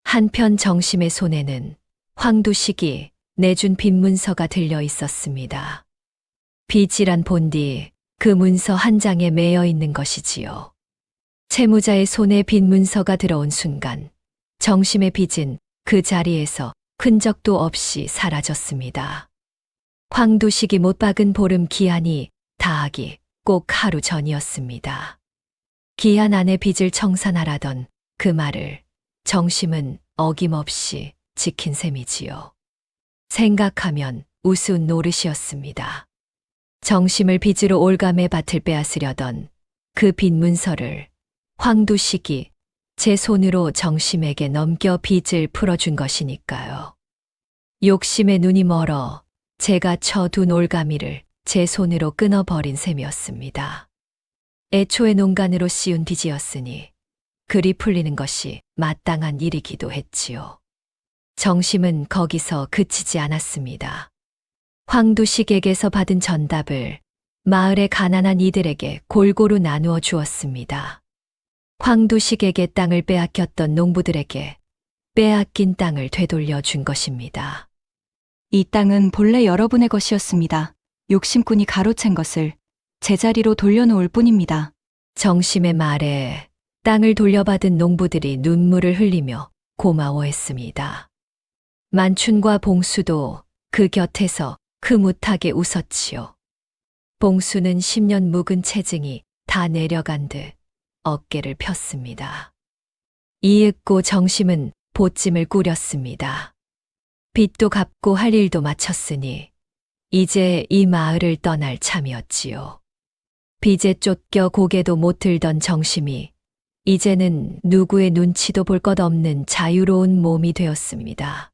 한편 정심의 손에는 황두식이 내준 빈문서가 들려 있었습니다. 빚이란 본디 그 문서 한 장에 매여 있는 것이지요. 채무자의 손에 빈문서가 들어온 순간 정심의 빚은 그 자리에서 흔적도 없이 사라졌습니다. 황두식이 못 박은 보름 기한이 다하기 꼭 하루 전이었습니다. 기한 안에 빚을 청산하라던 그 말을 정심은 어김없이 지킨 셈이지요. 생각하면 우스운 노릇이었습니다. 정심을 빚으로 올감의 밭을 빼앗으려던 그 빚 문서를 황두식이 제 손으로 정심에게 넘겨 빚을 풀어준 것이니까요. 욕심에 눈이 멀어 제가 쳐둔 올가미를 제 손으로 끊어버린 셈이었습니다. 애초에 농간으로 씌운 빚이었으니 그리 풀리는 것이 마땅한 일이기도 했지요. 정심은 거기서 그치지 않았습니다. 황두식에게서 받은 전답을 마을의 가난한 이들에게 골고루 나누어 주었습니다. 황두식에게 땅을 빼앗겼던 농부들에게 빼앗긴 땅을 되돌려 준 것입니다. 이 땅은 본래 여러분의 것이었습니다. 욕심꾼이 가로챈 것을 제자리로 돌려놓을 뿐입니다. 정심의 말에 땅을 돌려받은 농부들이 눈물을 흘리며 고마워했습니다. 만춘과 봉수도 그 곁에서 흐뭇하게 웃었지요. 봉수는 10년 묵은 체증이 다 내려간 듯 어깨를 폈습니다. 이윽고 정심은 보찜을 꾸렸습니다. 빚도 갚고 할 일도 마쳤으니 이제 이 마을을 떠날 참이었지요. 빚에 쫓겨 고개도 못 들던 정심이 이제는 누구의 눈치도 볼 것 없는 자유로운 몸이 되었습니다.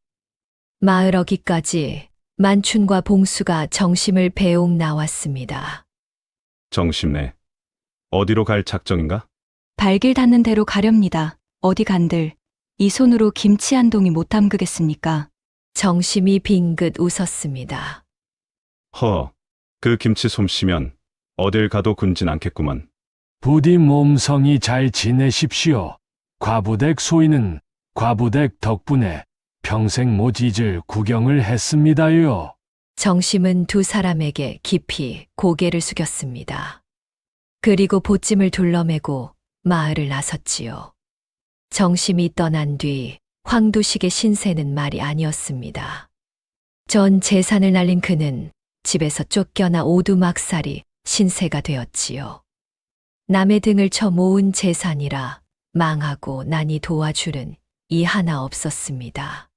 마을 어귀까지 만춘과 봉수가 정심을 배옥 나왔습니다. 정심네. 어디로 갈 작정인가? 발길 닿는 대로 가렵니다. 어디 간들 이 손으로 김치 한 동이 못 담그겠습니까? 정심이 빙긋 웃었습니다. 그 김치 솜씨면 어딜 가도 굶진 않겠구먼. 부디 몸성이 잘 지내십시오. 과부댁 소인은 과부댁 덕분에 평생 못 잊을 구경을 했습니다요. 정심은 두 사람에게 깊이 고개를 숙였습니다. 그리고 보찜을 둘러매고 마을을 나섰지요. 정심이 떠난 뒤 황두식의 신세는 말이 아니었습니다. 전 재산을 날린 그는 집에서 쫓겨나 오두막살이 신세가 되었지요. 남의 등을 쳐 모은 재산이라 망하고 나니 도와주는 이 하나 없었습니다.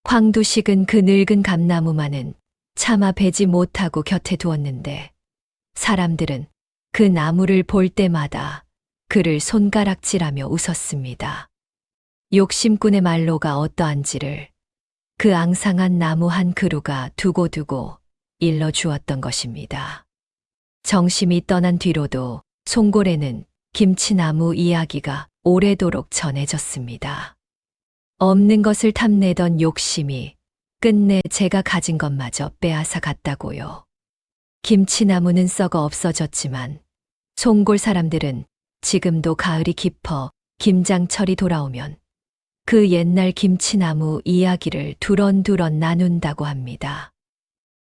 황두식은 그 늙은 감나무만은 차마 베지 못하고 곁에 두었는데 사람들은 그 나무를 볼 때마다 그를 손가락질하며 웃었습니다. 욕심꾼의 말로가 어떠한지를 그 앙상한 나무 한 그루가 두고두고 일러주었던 것입니다. 정심이 떠난 뒤로도 송골에는 김치나무 이야기가 오래도록 전해졌습니다. 없는 것을 탐내던 욕심이 끝내 제가 가진 것마저 빼앗아 갔다고요. 김치나무는 썩어 없어졌지만 송골 사람들은 지금도 가을이 깊어 김장철이 돌아오면 그 옛날 김치나무 이야기를 두런두런 나눈다고 합니다.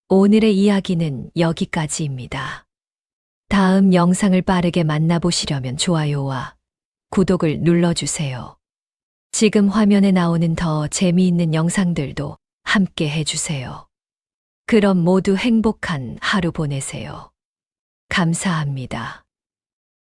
오늘의 이야기는 여기까지입니다. 다음 영상을 빠르게 만나보시려면 좋아요와 구독을 눌러주세요. 지금 화면에 나오는 더 재미있는 영상들도 함께 해주세요. 그럼 모두 행복한 하루 보내세요. 감사합니다.